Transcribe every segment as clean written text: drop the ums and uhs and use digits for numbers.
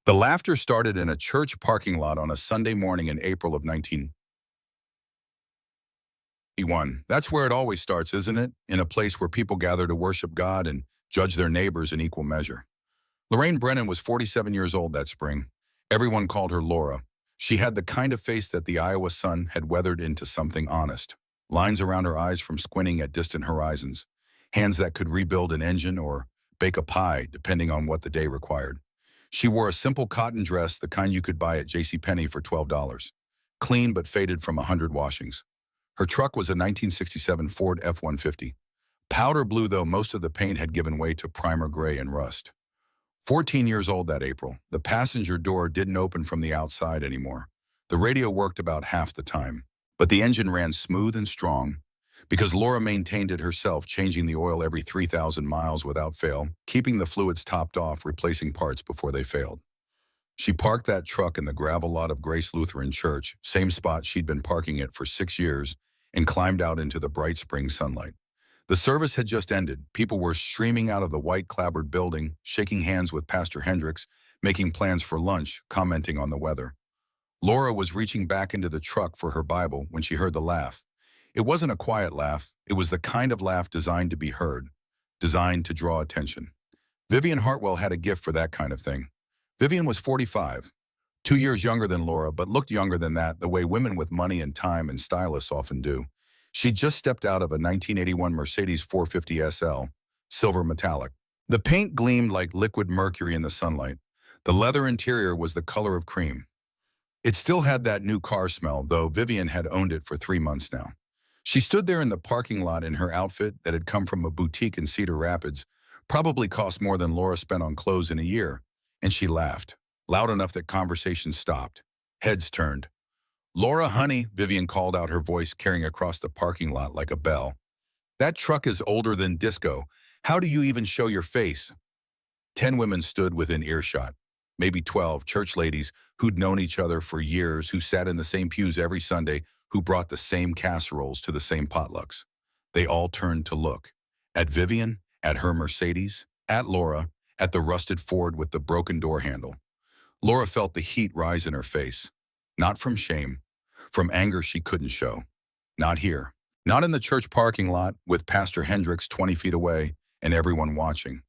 The laughter started in a church parking lot on a Sunday morning in April of 1981. That's where it always starts, isn't it? In a place where people gather to worship God and judge their neighbors in equal measure. Lorraine Brennan was 47 years old that spring. Everyone called her Laura. She had the kind of face that the Iowa sun had weathered into something honest. Lines around her eyes from squinting at distant horizons. Hands that could rebuild an engine or bake a pie, depending on what the day required. She wore a simple cotton dress, the kind you could buy at JCPenney for $12. Clean but faded from 100 washings. Her truck was a 1967 Ford F-150. Powder blue, though most of the paint had given way to primer gray and rust. 14 years old that April, the passenger door didn't open from the outside anymore. The radio worked about half the time, but the engine ran smooth and strong because Laura maintained it herself, changing the oil every 3,000 miles without fail, keeping the fluids topped off, replacing parts before they failed. She parked that truck in the gravel lot of Grace Lutheran Church, same spot she'd been parking it for 6 years, and climbed out into the bright spring sunlight. The service had just ended. People were streaming out of the white clapboard building, shaking hands with Pastor Hendricks, making plans for lunch, commenting on the weather. Laura was reaching back into the truck for her Bible when she heard the laugh. It wasn't a quiet laugh. It was the kind of laugh designed to be heard, designed to draw attention. Vivian Hartwell had a gift for that kind of thing. Vivian was 45, 2 years younger than Laura, but looked younger than that, the way women with money and time and stylists often do. She'd just stepped out of a 1981 Mercedes 450 SL, silver metallic. The paint gleamed like liquid mercury in the sunlight. The leather interior was the color of cream. It still had that new car smell, though Vivian had owned it for 3 months now. She stood there in the parking lot in her outfit that had come from a boutique in Cedar Rapids, probably cost more than Laura spent on clothes in a year, and she laughed, loud enough that conversation stopped. Heads turned. "Laura, honey," Vivian called out, her voice carrying across the parking lot like a bell. "That truck is older than disco. How do you even show your face?" 10 women stood within earshot, maybe 12 church ladies who'd known each other for years, who sat in the same pews every Sunday, who brought the same casseroles to the same potlucks. They all turned to look. At Vivian, at her Mercedes, at Laura, at the rusted Ford with the broken door handle. Laura felt the heat rise in her face. Not from shame, from anger she couldn't show. Not here. Not in the church parking lot with Pastor Hendricks 20 feet away and everyone watching.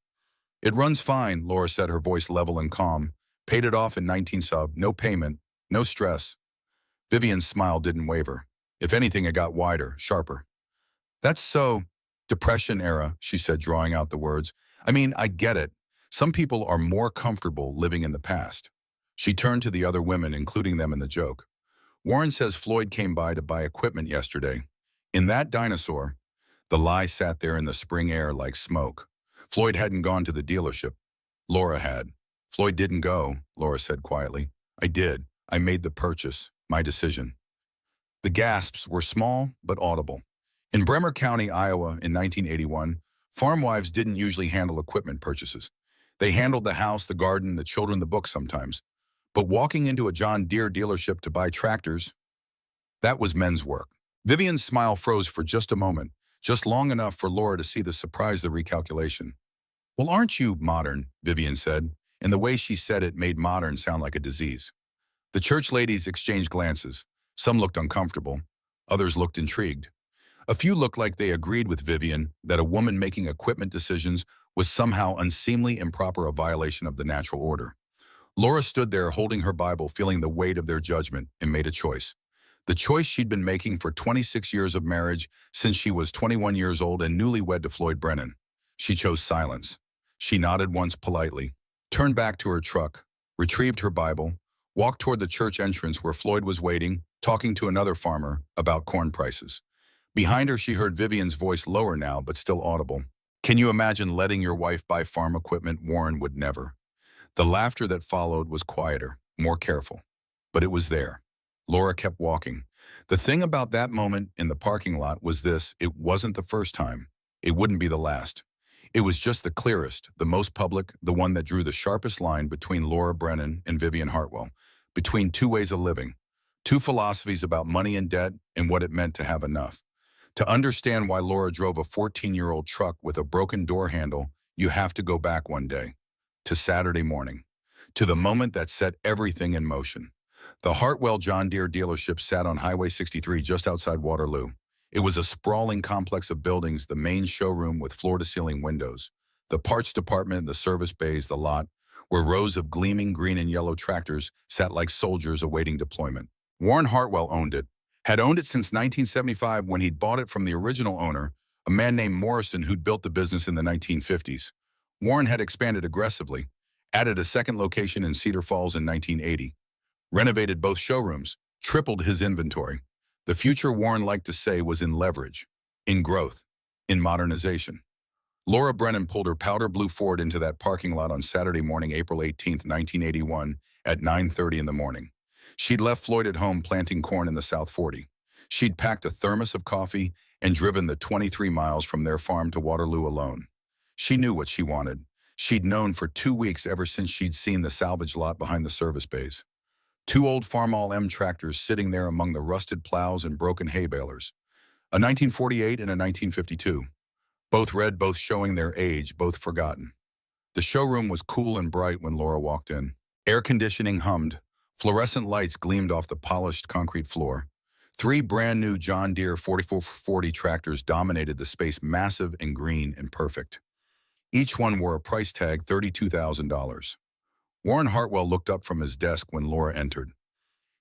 "It runs fine," Laura said, her voice level and calm. "Paid it off in 19 sub, no payment, no stress." Vivian's smile didn't waver. If anything, it got wider, sharper. "That's so depression era," she said, drawing out the words. "I mean, I get it. Some people are more comfortable living in the past." She turned to the other women, including them in the joke. "Warren says Floyd came by to buy equipment yesterday. In that dinosaur." The lie sat there in the spring air like smoke. Floyd hadn't gone to the dealership. Laura had. "Floyd didn't go," Laura said quietly. "I did. I made the purchase. My decision." The gasps were small but audible. In Bremer County, Iowa, in 1981, farm wives didn't usually handle equipment purchases. They handled the house, the garden, the children, the books sometimes. But walking into a John Deere dealership to buy tractors, that was men's work. Vivian's smile froze for just a moment, just long enough for Laura to see the surprise of the recalculation. "Well, aren't you modern?" Vivian said, and the way she said it made modern sound like a disease. The church ladies exchanged glances. Some looked uncomfortable. Others looked intrigued. A few looked like they agreed with Vivian that a woman making equipment decisions was somehow unseemly, improper, a violation of the natural order. Laura stood there holding her Bible, feeling the weight of their judgment, and made a choice. The choice she'd been making for 26 years of marriage, since she was 21 years old and newlywed to Floyd Brennan. She chose silence. She nodded once politely, turned back to her truck, retrieved her Bible, walked toward the church entrance where Floyd was waiting, talking to another farmer about corn prices. Behind her, she heard Vivian's voice, lower now, but still audible. "Can you imagine letting your wife buy farm equipment? Warren would never." The laughter that followed was quieter, more careful. But it was there. Laura kept walking. The thing about that moment in the parking lot was this: it wasn't the first time. It wouldn't be the last. It was just the clearest, the most public, the one that drew the sharpest line between Laura Brennan and Vivian Hartwell, between two ways of living, two philosophies about money and debt and what it meant to have enough. To understand why Laura drove a 14-year-old truck with a broken door handle, you have to go back one day, to Saturday morning, to the moment that set everything in motion. The Hartwell John Deere dealership sat on Highway 63 just outside Waterloo. It was a sprawling complex of buildings, the main showroom with floor-to-ceiling windows, the parts department, the service bays, the lot, where rows of gleaming green and yellow tractors sat like soldiers awaiting deployment. Warren Hartwell owned it, had owned it since 1975 when he'd bought it from the original owner, a man named Morrison who'd built the business in the 1950s. Warren had expanded aggressively, added a second location in Cedar Falls in 1980, renovated both showrooms, tripled his inventory. The future, Warren liked to say, was in leverage, in growth, in modernization. Laura Brennan pulled her powder blue Ford into that parking lot on Saturday morning, April 18, 1981, at 9:30 in the morning. She'd left Floyd at home planting corn in the South 40. She'd packed a thermos of coffee and driven the 23 miles from their farm to Waterloo alone. She knew what she wanted. She'd known for 2 weeks ever since she'd seen the salvage lot behind the service bays. Two old Farmall M tractors sitting there among the rusted plows and broken hay balers. A 1948 and a 1952. Both red, both showing their age, both forgotten. The showroom was cool and bright when Laura walked in. Air conditioning hummed. Fluorescent lights gleamed off the polished concrete floor. 3 brand new John Deere 4440 tractors dominated the space, massive and green and perfect. Each one wore a price tag, $32,000. Warren Hartwell looked up from his desk when Laura entered.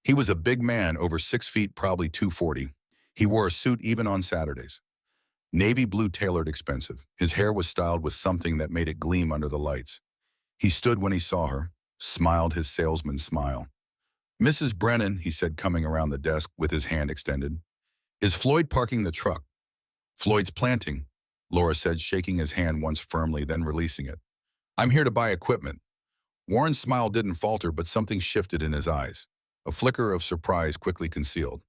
He was a big man, over 6 feet, probably 240. He wore a suit even on Saturdays. Navy blue, tailored, expensive. His hair was styled with something that made it gleam under the lights. He stood when he saw her, smiled his salesman's smile. "Mrs. Brennan," he said, coming around the desk with his hand extended. "Is Floyd parking the truck?" "Floyd's planting," Laura said, shaking his hand once firmly, then releasing it. "I'm here to buy equipment." Warren's smile didn't falter, but something shifted in his eyes. A flicker of surprise quickly concealed.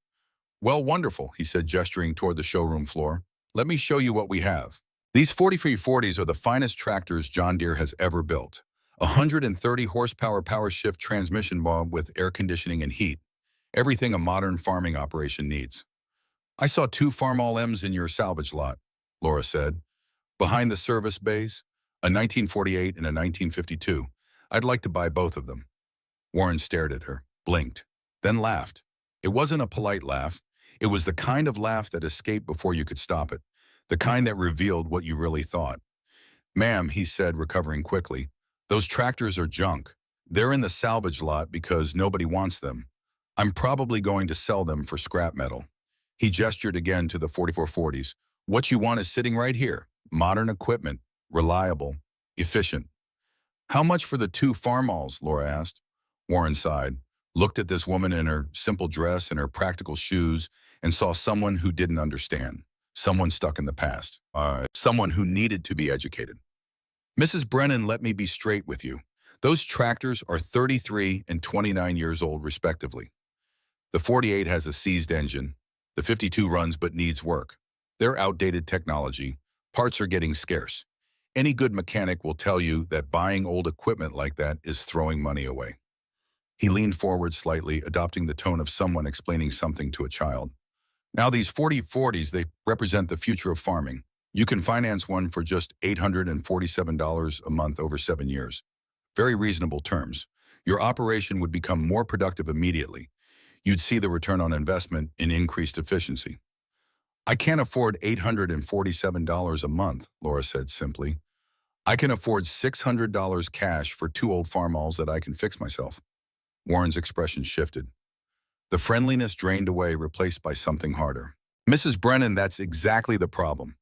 "Well, wonderful," he said, gesturing toward the showroom floor. "Let me show you what we have. These 4340s are the finest tractors John Deere has ever built. 130 horsepower power shift transmission bob with air conditioning and heat. Everything a modern farming operation needs." "I saw 2 Farmall M's in your salvage lot," Laura said. "Behind the service bays, a 1948 and a 1952. I'd like to buy both of them." Warren stared at her, blinked, then laughed. It wasn't a polite laugh. It was the kind of laugh that escaped before you could stop it, the kind that revealed what you really thought. "Ma'am," he said, recovering quickly, "those tractors are junk. They're in the salvage lot because nobody wants them. I'm probably going to sell them for scrap metal." He gestured again to the 4440s. "What you want is sitting right here. Modern equipment, reliable, efficient." "How much for the 2 Farmalls?" Laura asked. Warren sighed, looked at this woman in her simple dress and her practical shoes, and saw someone who didn't understand, someone stuck in the past, someone who needed to be educated. "Mrs. Brennan, let me be straight with you. Those tractors are 33 and 29 years old, respectively. The 48 has a seized engine. The 52 runs but needs work. They're outdated technology. Parts are getting scarce. Any good mechanic will tell you that buying old equipment like that is throwing money away." He leaned forward slightly, adopting the tone of someone explaining something to a child. "Now these 4040s, they represent the future of farming. You can finance one for just $847 a month over 7 years. Very reasonable terms. Your operation would become more productive immediately. You'd see the return on investment in increased efficiency." "I can't afford $847 a month," Laura said simply. "I can afford $600 cash for 2 old Farmalls that I can fix myself." Warren's expression shifted. The friendliness drained away, replaced by something harder. "Mrs. Brennan, that's exactly the problem.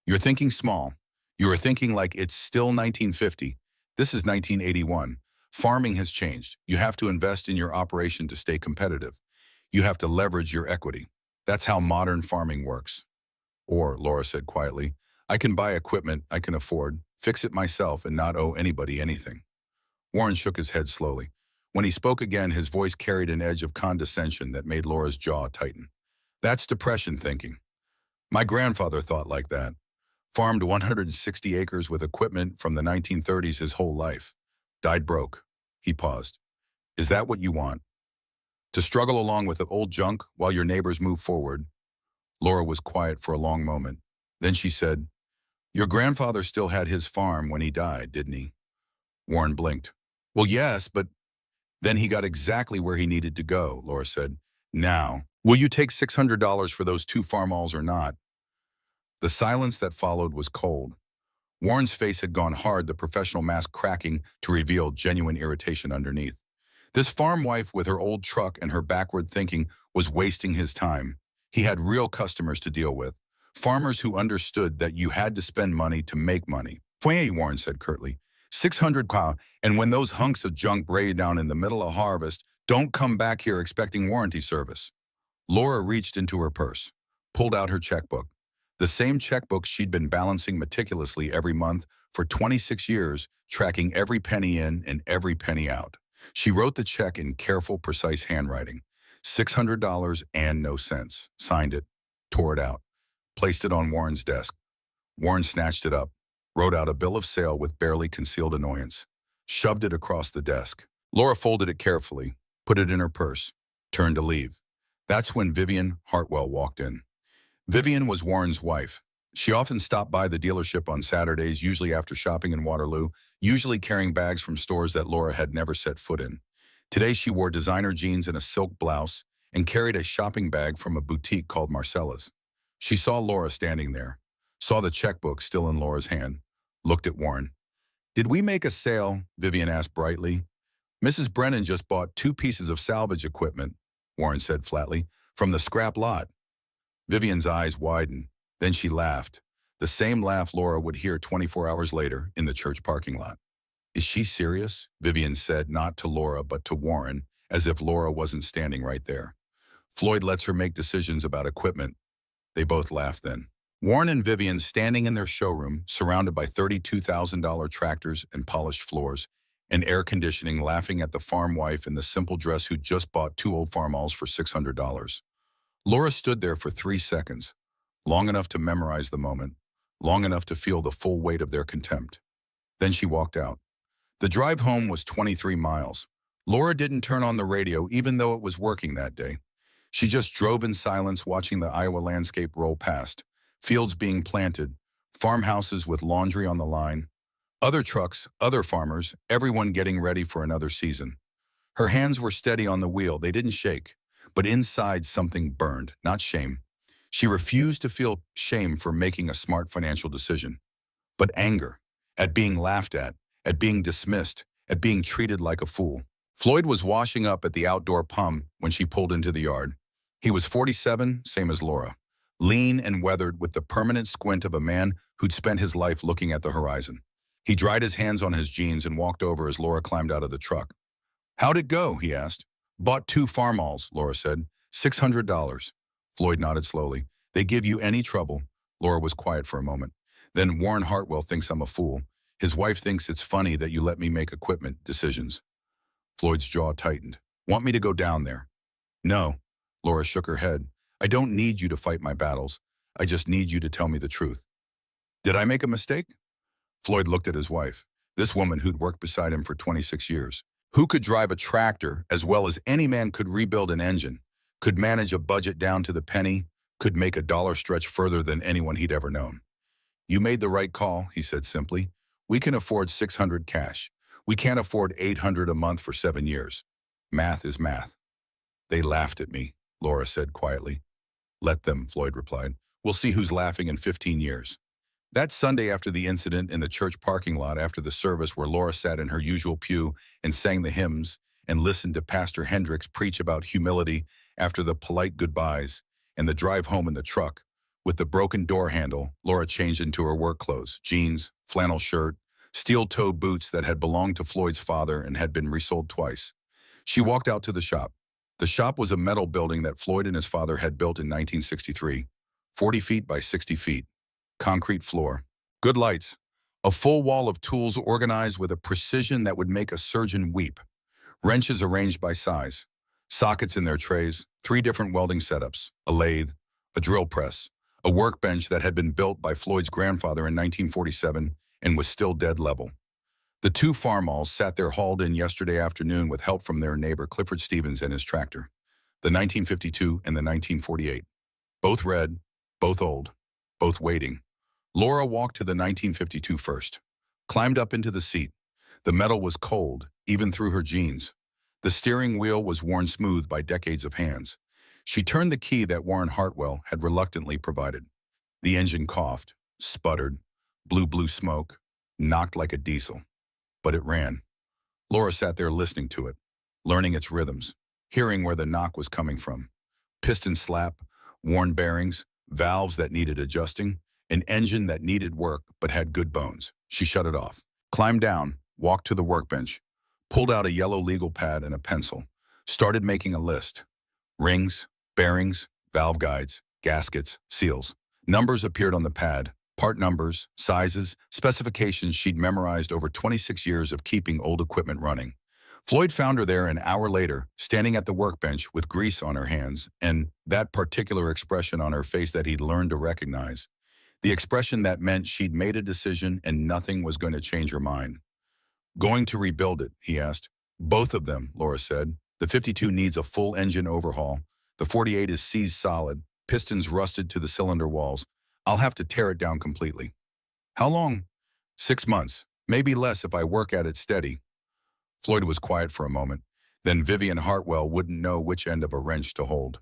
You're thinking small. You are thinking like it's still 1950. This is 1981. Farming has changed. You have to invest in your operation to stay competitive. You have to leverage your equity. That's how modern farming works." "Or," Laura said quietly, "I can buy equipment I can afford, fix it myself, and not owe anybody anything." Warren shook his head slowly. When he spoke again, his voice carried an edge of condescension that made Laura's jaw tighten. "That's depression thinking. My grandfather thought like that. Farmed 160 acres with equipment from the 1930s his whole life. Died broke." He paused. "Is that what you want? To struggle along with the old junk while your neighbors move forward?" Laura was quiet for a long moment. Then she said, "Your grandfather still had his farm when he died, didn't he?" Warren blinked. Well, yes, but then he got exactly where he needed to go, Laura said. Now, will you take $600 for those two Farmalls or not? The silence that followed was cold. Warren's face had gone hard, the professional mask cracking to reveal genuine irritation underneath. This farm wife with her old truck and her backward thinking was wasting his time. He had real customers to deal with, farmers who understood that you had to spend money to make money. Fway, Warren said curtly. 600 cow, and when those hunks of junk break down in the middle of harvest, don't come back here expecting warranty service. Laura reached into her purse, pulled out her checkbook. The same checkbook she'd been balancing meticulously every month for 26 years, tracking every penny in and every penny out. She wrote the check in careful, precise handwriting. $600 and no cents. Signed it, tore it out, placed it on Warren's desk. Warren snatched it up, wrote out a bill of sale with barely concealed annoyance, shoved it across the desk. Laura folded it carefully, put it in her purse, turned to leave. That's when Vivian Hartwell walked in. Vivian was Warren's wife. She often stopped by the dealership on Saturdays, usually after shopping in Waterloo, usually carrying bags from stores that Laura had never set foot in. Today she wore designer jeans and a silk blouse and carried a shopping bag from a boutique called Marcella's. She saw Laura standing there, saw the checkbook still in Laura's hand, looked at Warren. "Did we make a sale?" Vivian asked brightly. "Mrs. Brennan just bought 2 pieces of salvage equipment," Warren said flatly, "from the scrap lot." Vivian's eyes widened. Then she laughed, the same laugh Laura would hear 24 hours later in the church parking lot. "Is she serious?" Vivian said, not to Laura but to Warren, as if Laura wasn't standing right there. "Floyd lets her make decisions about equipment." They both laughed then. Warren and Vivian standing in their showroom, surrounded by $32,000 tractors and polished floors, and air conditioning, laughing at the farm wife in the simple dress who just bought 2 old Farmalls for $600. Laura stood there for 3 seconds, long enough to memorize the moment, long enough to feel the full weight of their contempt. Then she walked out. The drive home was 23 miles. Laura didn't turn on the radio even though it was working that day. She just drove in silence, watching the Iowa landscape roll past, fields being planted, farmhouses with laundry on the line, other trucks, other farmers, everyone getting ready for another season. Her hands were steady on the wheel, they didn't shake, but inside something burned, not shame. She refused to feel shame for making a smart financial decision, but anger, at being laughed at being dismissed, at being treated like a fool. Floyd was washing up at the outdoor pump when she pulled into the yard. He was 47, same as Laura, lean and weathered with the permanent squint of a man who'd spent his life looking at the horizon. He dried his hands on his jeans and walked over as Laura climbed out of the truck. "How'd it go?" he asked. "Bought 2 Farmalls," Laura said. $600. Floyd nodded slowly. "They give you any trouble?" Laura was quiet for a moment. "Then Warren Hartwell thinks I'm a fool. His wife thinks it's funny that you let me make equipment decisions." Floyd's jaw tightened. "Want me to go down there?" "No." Laura shook her head. "I don't need you to fight my battles. I just need you to tell me the truth." "Did I make a mistake?" Floyd looked at his wife, this woman who'd worked beside him for 26 years. Who could drive a tractor as well as any man could rebuild an engine, could manage a budget down to the penny, could make a dollar stretch further than anyone he'd ever known. "You made the right call," he said simply. "We can afford 600 cash. We can't afford 800 a month for 7 years. Math is math." "They laughed at me," Laura said quietly. "Let them," Floyd replied. "We'll see who's laughing in 15 years. That Sunday after the incident in the church parking lot after the service where Laura sat in her usual pew and sang the hymns and listened to Pastor Hendricks preach about humility after the polite goodbyes and the drive home in the truck, with the broken door handle, Laura changed into her work clothes, jeans, flannel shirt, steel-toed boots that had belonged to Floyd's father and had been resold twice. She walked out to the shop. The shop was a metal building that Floyd and his father had built in 1963, 40 feet by 60 feet. Concrete floor, good lights, a full wall of tools organized with a precision that would make a surgeon weep, wrenches arranged by size, sockets in their trays, 3 different welding setups, a lathe, a drill press, a workbench that had been built by Floyd's grandfather in 1947 and was still dead level. The 2 Farmalls sat there hauled in yesterday afternoon with help from their neighbor Clifford Stevens and his tractor, the 1952 and the 1948. Both red, both old, both waiting. Laura walked to the 1952 first, climbed up into the seat. The metal was cold, even through her jeans. The steering wheel was worn smooth by decades of hands. She turned the key that Warren Hartwell had reluctantly provided. The engine coughed, sputtered, blew blue smoke, knocked like a diesel. But it ran. Laura sat there listening to it, learning its rhythms, hearing where the knock was coming from. Piston slap, worn bearings, valves that needed adjusting, an engine that needed work but had good bones. She shut it off, climbed down, walked to the workbench, pulled out a yellow legal pad and a pencil, started making a list. Rings, bearings, valve guides, gaskets, seals. Numbers appeared on the pad, part numbers, sizes, specifications she'd memorized over 26 years of keeping old equipment running. Floyd found her there an hour later, standing at the workbench with grease on her hands and that particular expression on her face that he'd learned to recognize. The expression that meant she'd made a decision and nothing was going to change her mind. Going to rebuild it, he asked. Both of them, Laura said. The 52 needs a full engine overhaul. The 48 is seized solid, pistons rusted to the cylinder walls. I'll have to tear it down completely. How long? 6 months, maybe less if I work at it steady. Floyd was quiet for a moment. Then Vivian Hartwell wouldn't know which end of a wrench to hold.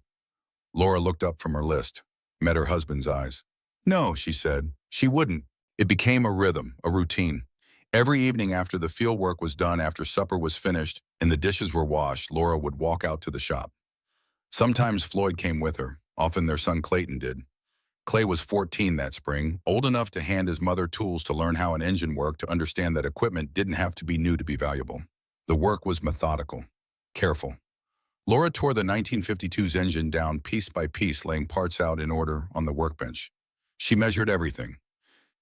Laura looked up from her list, met her husband's eyes. No, she said. She wouldn't. It became a rhythm, a routine. Every evening after the field work was done, after supper was finished, and the dishes were washed, Laura would walk out to the shop. Sometimes Floyd came with her. Often their son Clayton did. Clay was 14 that spring, old enough to hand his mother tools to learn how an engine worked, to understand that equipment didn't have to be new to be valuable. The work was methodical, careful. Laura tore the 1952's engine down piece by piece, laying parts out in order on the workbench. She measured everything,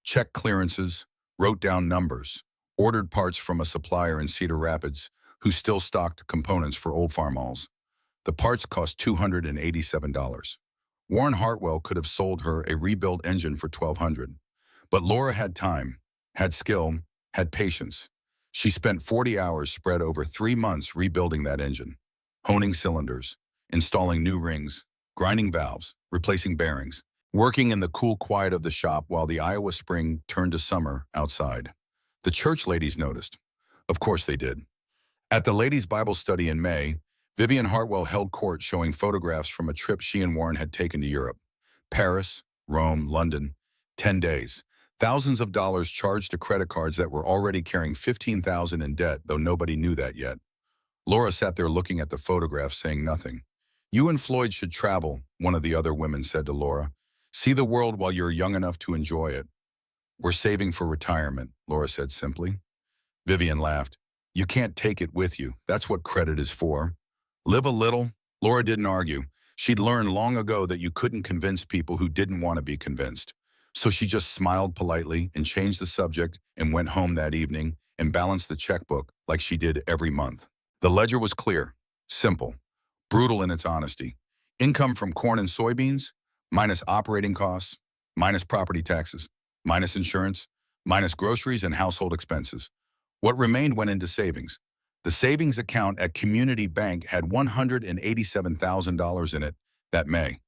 checked clearances, wrote down numbers, ordered parts from a supplier in Cedar Rapids who still stocked components for old Farmalls. The parts cost $287. Warren Hartwell could have sold her a rebuilt engine for $1,200. But Laura had time, had skill, had patience. She spent 40 hours spread over 3 months rebuilding that engine, honing cylinders, installing new rings, grinding valves, replacing bearings, working in the cool quiet of the shop while the Iowa spring turned to summer outside. The church ladies noticed. Of course they did. At the ladies' Bible study in May, Vivian Hartwell held court showing photographs from a trip she and Warren had taken to Europe. Paris, Rome, London, 10 days. Thousands of dollars charged to credit cards that were already carrying $15,000 in debt, though nobody knew that yet. Laura sat there looking at the photographs, saying nothing. You and Floyd should travel, one of the other women said to Laura. See the world while you're young enough to enjoy it. We're saving for retirement, Laura said simply. Vivian laughed. You can't take it with you. That's what credit is for. Live a little. Laura didn't argue. She'd learned long ago that you couldn't convince people who didn't want to be convinced. So she just smiled politely and changed the subject and went home that evening and balanced the checkbook like she did every month. The ledger was clear, simple, brutal in its honesty. Income from corn and soybeans, minus operating costs, minus property taxes, minus insurance, minus groceries and household expenses. What remained went into savings. The savings account at Community Bank had $187,000 in it that May.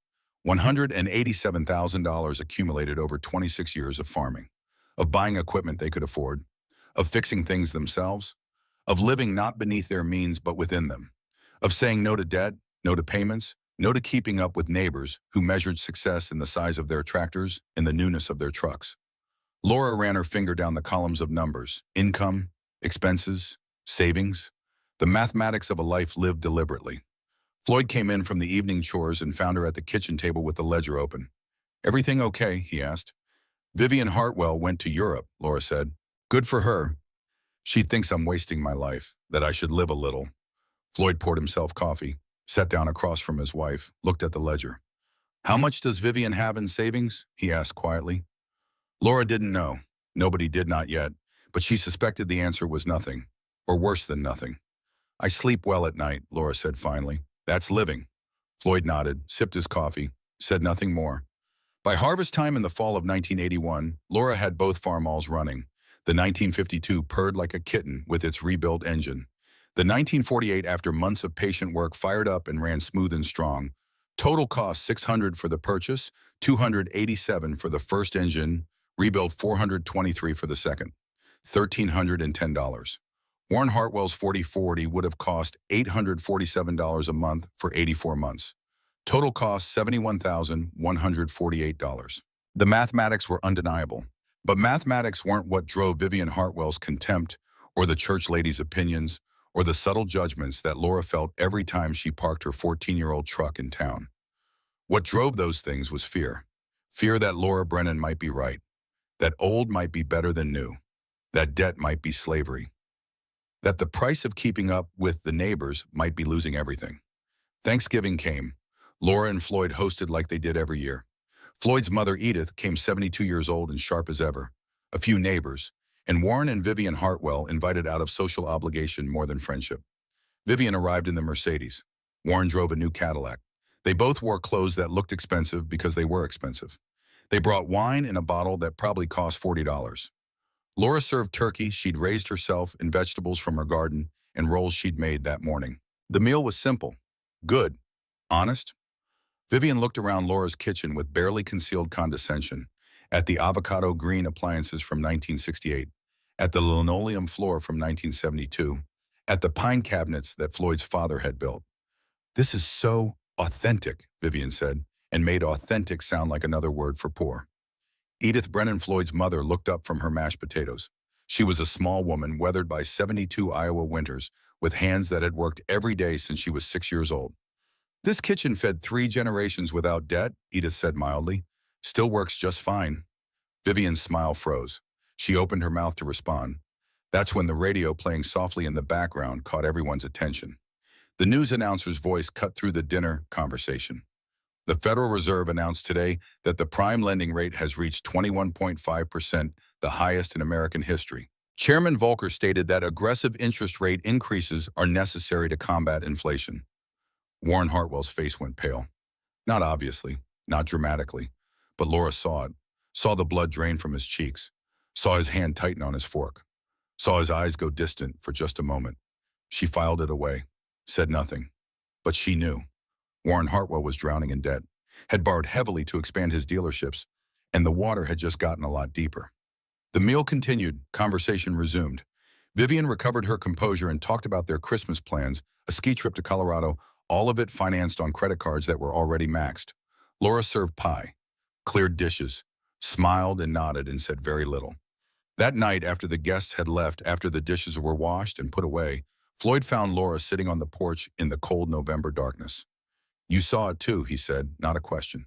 $187,000 accumulated over 26 years of farming, of buying equipment they could afford, of fixing things themselves, of living not beneath their means but within them, of saying no to debt, no to payments, no to keeping up with neighbors who measured success in the size of their tractors and the newness of their trucks. Laura ran her finger down the columns of numbers, income, expenses, savings, the mathematics of a life lived deliberately. Floyd came in from the evening chores and found her at the kitchen table with the ledger open. Everything okay? He asked. Vivian Hartwell went to Europe, Laura said. Good for her. She thinks I'm wasting my life, that I should live a little. Floyd poured himself coffee, sat down across from his wife, looked at the ledger. How much does Vivian have in savings? He asked quietly. Laura didn't know. Nobody did, not yet, but she suspected the answer was nothing, or worse than nothing. I sleep well at night, Laura said finally. That's living. Floyd nodded, sipped his coffee, said nothing more. By harvest time in the fall of 1981, Laura had both Farmalls running. The 1952 purred like a kitten with its rebuilt engine. The 1948, after months of patient work, fired up and ran smooth and strong. Total cost $600 for the purchase, $287 for the first engine, rebuilt $423 for the second, $1,310. Warren Hartwell's 4040 would have cost $847 a month for 84 months. Total cost $71,148. The mathematics were undeniable. But mathematics weren't what drove Vivian Hartwell's contempt or the church lady's opinions or the subtle judgments that Laura felt every time she parked her 14-year-old truck in town. What drove those things was fear. Fear that Laura Brennan might be right, that old might be better than new, that debt might be slavery, that the price of keeping up with the neighbors might be losing everything. Thanksgiving came. Laura and Floyd hosted like they did every year. Floyd's mother, Edith, came 72 years old and sharp as ever. A few neighbors, and Warren and Vivian Hartwell invited out of social obligation more than friendship. Vivian arrived in the Mercedes. Warren drove a new Cadillac. They both wore clothes that looked expensive because they were expensive. They brought wine in a bottle that probably cost $40. Laura served turkey she'd raised herself and vegetables from her garden and rolls she'd made that morning. The meal was simple, good, honest. Vivian looked around Laura's kitchen with barely concealed condescension, at the avocado green appliances from 1968, at the linoleum floor from 1972, at the pine cabinets that Floyd's father had built. "This is so authentic," Vivian said, and made authentic sound like another word for poor. Edith Brennan, Floyd's mother, looked up from her mashed potatoes. She was a small woman weathered by 72 Iowa winters, with hands that had worked every day since she was 6 years old. "This kitchen fed 3 generations without debt," Edith said mildly. "Still works just fine." Vivian's smile froze. She opened her mouth to respond. That's when the radio playing softly in the background caught everyone's attention. The news announcer's voice cut through the dinner conversation. "The Federal Reserve announced today that the prime lending rate has reached 21.5%, the highest in American history. Chairman Volcker stated that aggressive interest rate increases are necessary to combat inflation." Warren Hartwell's face went pale. Not obviously, not dramatically, but Laura saw it, saw the blood drain from his cheeks, saw his hand tighten on his fork, saw his eyes go distant for just a moment. She filed it away, said nothing, but she knew. Warren Hartwell was drowning in debt, had borrowed heavily to expand his dealerships, and the water had just gotten a lot deeper. The meal continued, conversation resumed. Vivian recovered her composure and talked about their Christmas plans, a ski trip to Colorado, all of it financed on credit cards that were already maxed. Laura served pie, cleared dishes, smiled and nodded and said very little. That night, after the guests had left, after the dishes were washed and put away, Floyd found Laura sitting on the porch in the cold November darkness. "You saw it too," he said, not a question.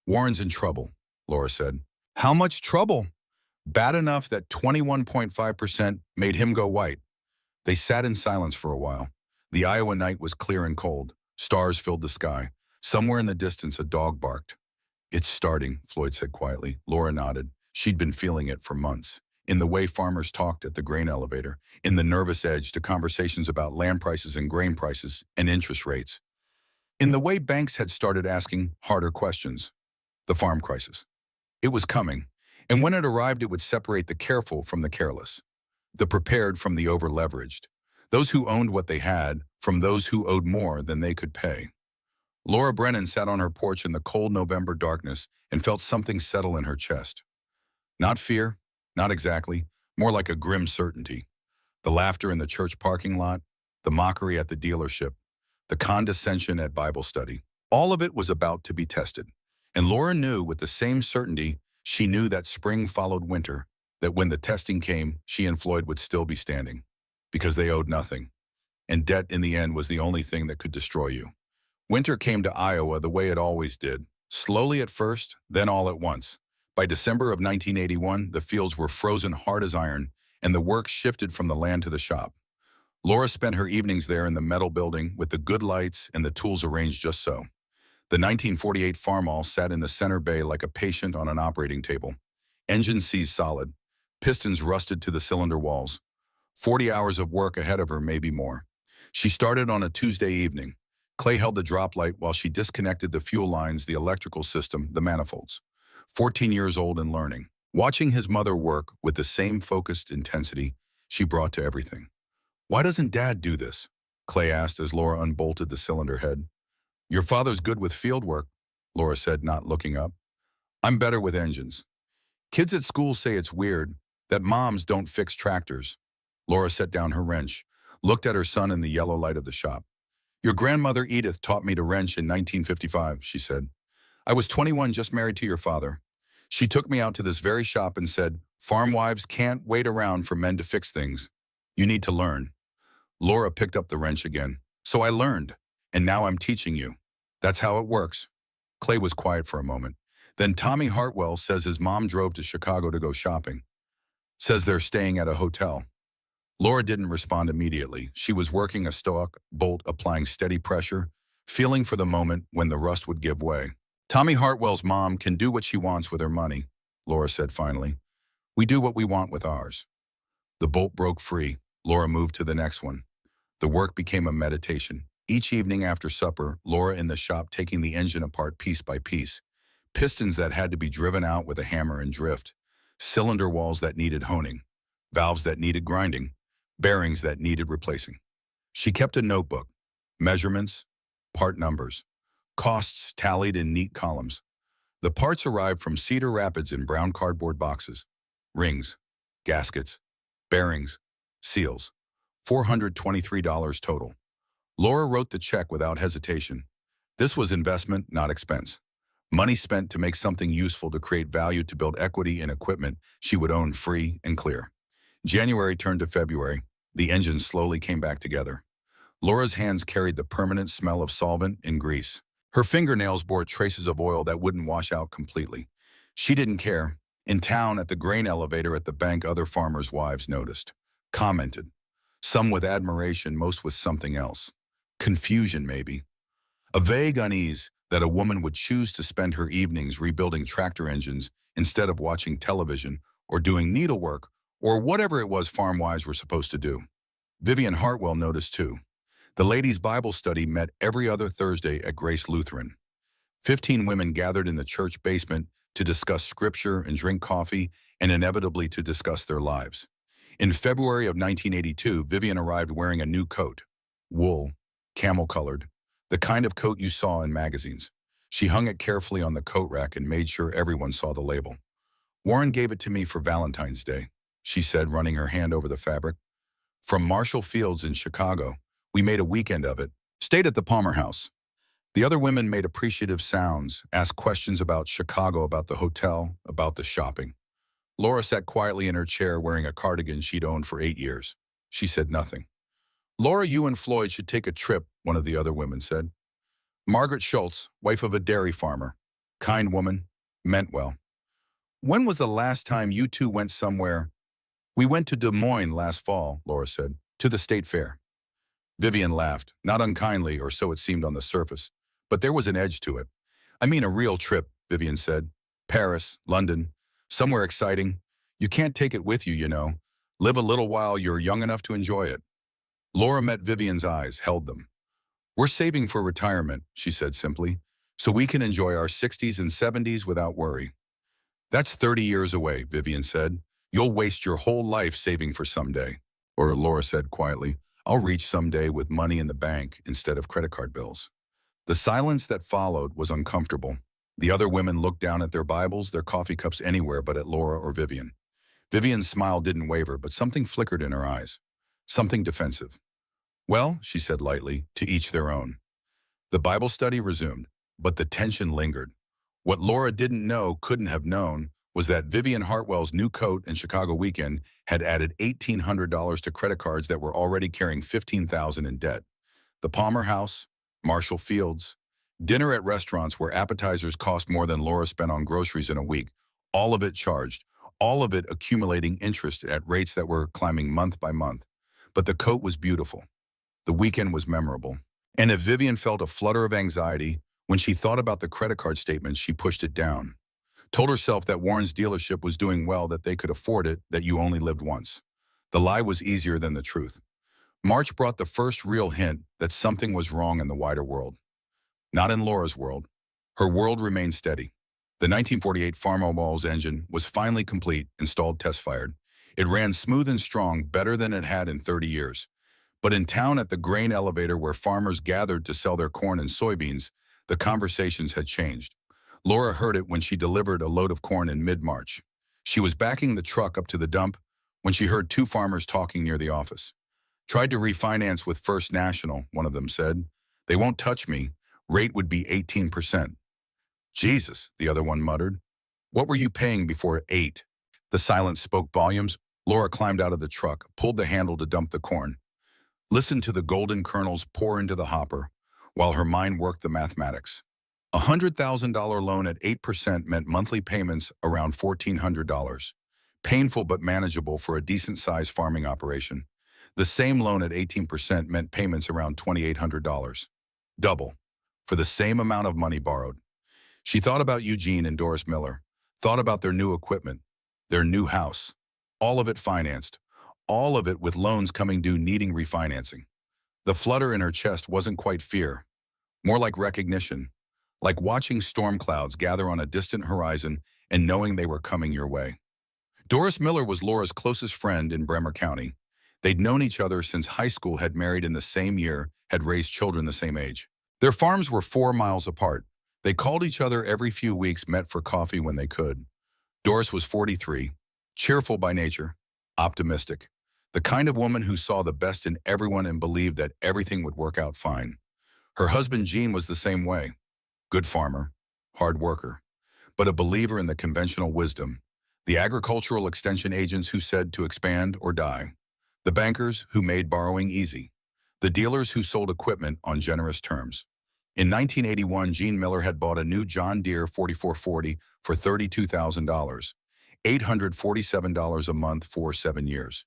"Warren's in trouble," Laura said. "How much trouble?" "Bad enough that 21.5% made him go white." They sat in silence for a while. The Iowa night was clear and cold. Stars filled the sky. Somewhere in the distance, a dog barked. "It's starting," Floyd said quietly. Laura nodded. She'd been feeling it for months. In the way farmers talked at the grain elevator, in the nervous edge to conversations about land prices and grain prices and interest rates. In the way banks had started asking harder questions. The farm crisis. It was coming, and when it arrived, it would separate the careful from the careless, the prepared from the over-leveraged, those who owned what they had from those who owed more than they could pay. Laura Brennan sat on her porch in the cold November darkness and felt something settle in her chest. Not fear, not exactly, more like a grim certainty. The laughter in the church parking lot, the mockery at the dealership, the condescension at Bible study. All of it was about to be tested. And Laura knew with the same certainty she knew that spring followed winter, that when the testing came, she and Floyd would still be standing. Because they owed nothing. And debt in the end was the only thing that could destroy you. Winter came to Iowa the way it always did, slowly at first, then all at once. By December of 1981, the fields were frozen hard as iron, and the work shifted from the land to the shop. Laura spent her evenings there in the metal building with the good lights and the tools arranged just so. The 1948 Farmalls sat in the center bay like a patient on an operating table. Engine seized solid, pistons rusted to the cylinder walls. 40 hours of work ahead of her, maybe more. She started on a Tuesday evening. Clay held the drop light while she disconnected the fuel lines, the electrical system, the manifolds. 14 years old and learning. Watching his mother work with the same focused intensity she brought to everything. "Why doesn't Dad do this?" Clay asked as Laura unbolted the cylinder head. "Your father's good with field work," Laura said, not looking up. "I'm better with engines. Kids at school say it's weird that moms don't fix tractors." Laura set down her wrench, looked at her son in the yellow light of the shop. Your grandmother Edith taught me to wrench in 1955, she said. I was 21, just married to your father. She took me out to this very shop and said, farm wives can't wait around for men to fix things. You need to learn. Laura picked up the wrench again. So I learned, and now I'm teaching you. That's how it works. Clay was quiet for a moment. Then Tommy Hartwell says his mom drove to Chicago to go shopping. Says they're staying at a hotel. Laura didn't respond immediately. She was working a stoic bolt, applying steady pressure, feeling for the moment when the rust would give way. Tommy Hartwell's mom can do what she wants with her money, Laura said finally. We do what we want with ours. The bolt broke free. Laura moved to the next one. The work became a meditation. Each evening after supper, Laura in the shop taking the engine apart piece by piece. Pistons that had to be driven out with a hammer and drift. Cylinder walls that needed honing. Valves that needed grinding. Bearings that needed replacing. She kept a notebook. Measurements, part numbers. Costs tallied in neat columns. The parts arrived from Cedar Rapids in brown cardboard boxes. Rings, gaskets, bearings, seals. $423 total. Laura wrote the check without hesitation. This was investment, not expense. Money spent to make something useful, to create value, to build equity in equipment she would own free and clear. January turned to February. The engine slowly came back together. Laura's hands carried the permanent smell of solvent and grease. Her fingernails bore traces of oil that wouldn't wash out completely. She didn't care. In town, at the grain elevator at the bank, other farmers' wives noticed, commented. Some with admiration, most with something else. Confusion, maybe. A vague unease that a woman would choose to spend her evenings rebuilding tractor engines instead of watching television or doing needlework or whatever it was farm wives were supposed to do. Vivian Hartwell noticed too. The ladies' Bible study met every other Thursday at Grace Lutheran. 15 women gathered in the church basement to discuss scripture and drink coffee, and inevitably to discuss their lives. In February of 1982, Vivian arrived wearing a new coat. Wool, camel-colored, the kind of coat you saw in magazines. She hung it carefully on the coat rack and made sure everyone saw the label. Warren gave it to me for Valentine's Day, she said, running her hand over the fabric. From Marshall Fields in Chicago. We made a weekend of it. Stayed at the Palmer House. The other women made appreciative sounds, asked questions about Chicago, about the hotel, about the shopping. Laura sat quietly in her chair wearing a cardigan she'd owned for 8 years. She said nothing. Laura, you and Floyd should take a trip, one of the other women said. Margaret Schultz, wife of a dairy farmer. Kind woman, meant well. When was the last time you two went somewhere? We went to Des Moines last fall, Laura said, to the state fair. Vivian laughed, not unkindly, or so it seemed on the surface, but there was an edge to it. I mean a real trip, Vivian said. Paris, London, somewhere exciting. You can't take it with you, you know. Live a little while you're young enough to enjoy it. Laura met Vivian's eyes, held them. We're saving for retirement, she said simply, so we can enjoy our 60s and 70s without worry. That's 30 years away, Vivian said. You'll waste your whole life saving for someday. Or Laura said quietly, I'll reach someday with money in the bank instead of credit card bills. The silence that followed was uncomfortable. The other women looked down at their Bibles, their coffee cups, anywhere but at Laura or Vivian. Vivian's smile didn't waver, but something flickered in her eyes. Something defensive. Well, she said lightly, to each their own. The Bible study resumed, but the tension lingered. What Laura didn't know, couldn't have known, was that Vivian Hartwell's new coat and Chicago weekend had added $1,800 to credit cards that were already carrying $15,000 in debt. The Palmer House, Marshall Fields, dinner at restaurants where appetizers cost more than Laura spent on groceries in a week, all of it charged, all of it accumulating interest at rates that were climbing month by month. But the coat was beautiful. The weekend was memorable. And if Vivian felt a flutter of anxiety, when she thought about the credit card statements, she pushed it down. Told herself that Warren's dealership was doing well, that they could afford it, that you only lived once. The lie was easier than the truth. March brought the first real hint that something was wrong in the wider world. Not in Laura's world. Her world remained steady. The 1948 Farmalls engine was finally complete, installed, test-fired. It ran smooth and strong, better than it had in 30 years. But in town at the grain elevator where farmers gathered to sell their corn and soybeans, the conversations had changed. Laura heard it when she delivered a load of corn in mid-March. She was backing the truck up to the dump when she heard two farmers talking near the office. Tried to refinance with First National, one of them said. They won't touch me. Rate would be 18%. Jesus, the other one muttered. What were you paying before 8? The silence spoke volumes. Laura climbed out of the truck, pulled the handle to dump the corn. Listened to the golden kernels pour into the hopper, while her mind worked the mathematics. A $100,000 loan at 8% meant monthly payments around $1,400. Painful but manageable for a decent-sized farming operation. The same loan at 18% meant payments around $2,800. Double, for the same amount of money borrowed. She thought about Eugene and Doris Miller, thought about their new equipment, their new house. All of it financed, all of it with loans coming due needing refinancing. The flutter in her chest wasn't quite fear, more like recognition, like watching storm clouds gather on a distant horizon and knowing they were coming your way. Doris Miller was Laura's closest friend in Bremer County. They'd known each other since high school, had married in the same year, had raised children the same age. Their farms were 4 miles apart. They called each other every few weeks, met for coffee when they could. Doris was 43, cheerful by nature, optimistic, the kind of woman who saw the best in everyone and believed that everything would work out fine. Her husband Gene was the same way. Good farmer, hard worker, but a believer in the conventional wisdom. The agricultural extension agents who said to expand or die. The bankers who made borrowing easy. The dealers who sold equipment on generous terms. In 1981, Gene Miller had bought a new John Deere 4440 for $32,000, $847 a month for 7 years.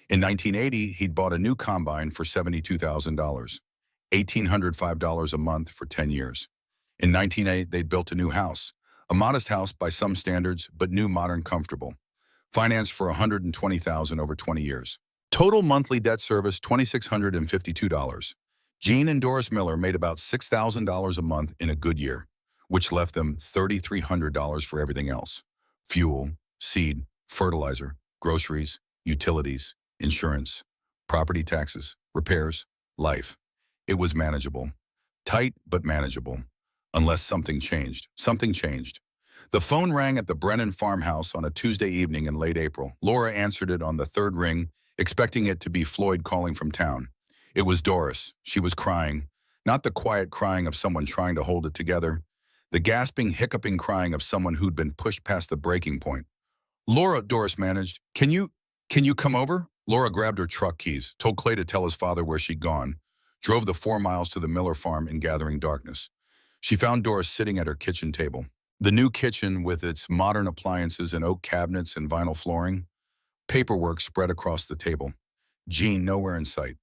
In 1980, he'd bought a new combine for $72,000, $1,805 a month for 10 years. In 1980, they'd built a new house, a modest house by some standards, but new, modern, comfortable. Financed for $120,000 over 20 years. Total monthly debt service, $2,652. Gene and Doris Miller made about $6,000 a month in a good year, which left them $3,300 for everything else. Fuel, seed, fertilizer, groceries, utilities, insurance, property taxes, repairs, life. It was manageable. Tight, but manageable. Unless something changed. Something changed. The phone rang at the Brennan farmhouse on a Tuesday evening in late April. Laura answered it on the third ring, expecting it to be Floyd calling from town. It was Doris. She was crying. Not the quiet crying of someone trying to hold it together. The gasping, hiccuping crying of someone who'd been pushed past the breaking point. Laura, Doris managed. Can you come over? Laura grabbed her truck keys, told Clay to tell his father where she'd gone, drove the 4 miles to the Miller farm in gathering darkness. She found Doris sitting at her kitchen table. The new kitchen, with its modern appliances and oak cabinets and vinyl flooring. Paperwork spread across the table. Gene nowhere in sight.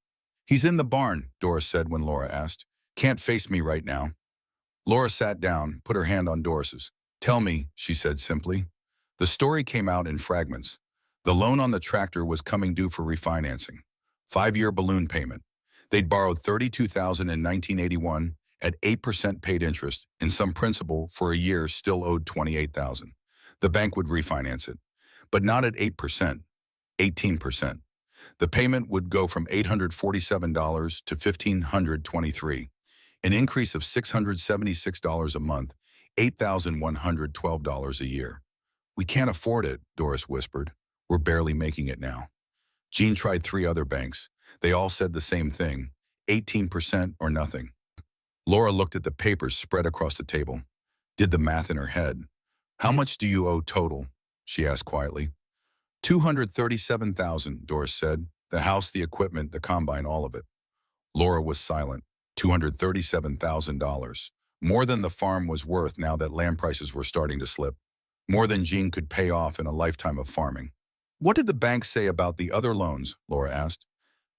He's in the barn, Doris said when Laura asked. Can't face me right now. Laura sat down, put her hand on Doris's. Tell me, she said simply. The story came out in fragments. The loan on the tractor was coming due for refinancing. 5-year balloon payment. They'd borrowed $32,000 in 1981 at 8% paid interest, and some principal for a year still owed $28,000. The bank would refinance it, but not at 8%, 18%. The payment would go from $847 to $1,523, an increase of $676 a month, $8,112 a year. We can't afford it, Doris whispered. We're barely making it now. Gene tried 3 other banks. They all said the same thing, 18% or nothing. Laura looked at the papers spread across the table, did the math in her head. How much do you owe total? She asked quietly. $237,000, Doris said. The house, the equipment, the combine, all of it. Laura was silent. $237,000. More than the farm was worth now that land prices were starting to slip. More than Gene could pay off in a lifetime of farming. What did the bank say about the other loans? Laura asked.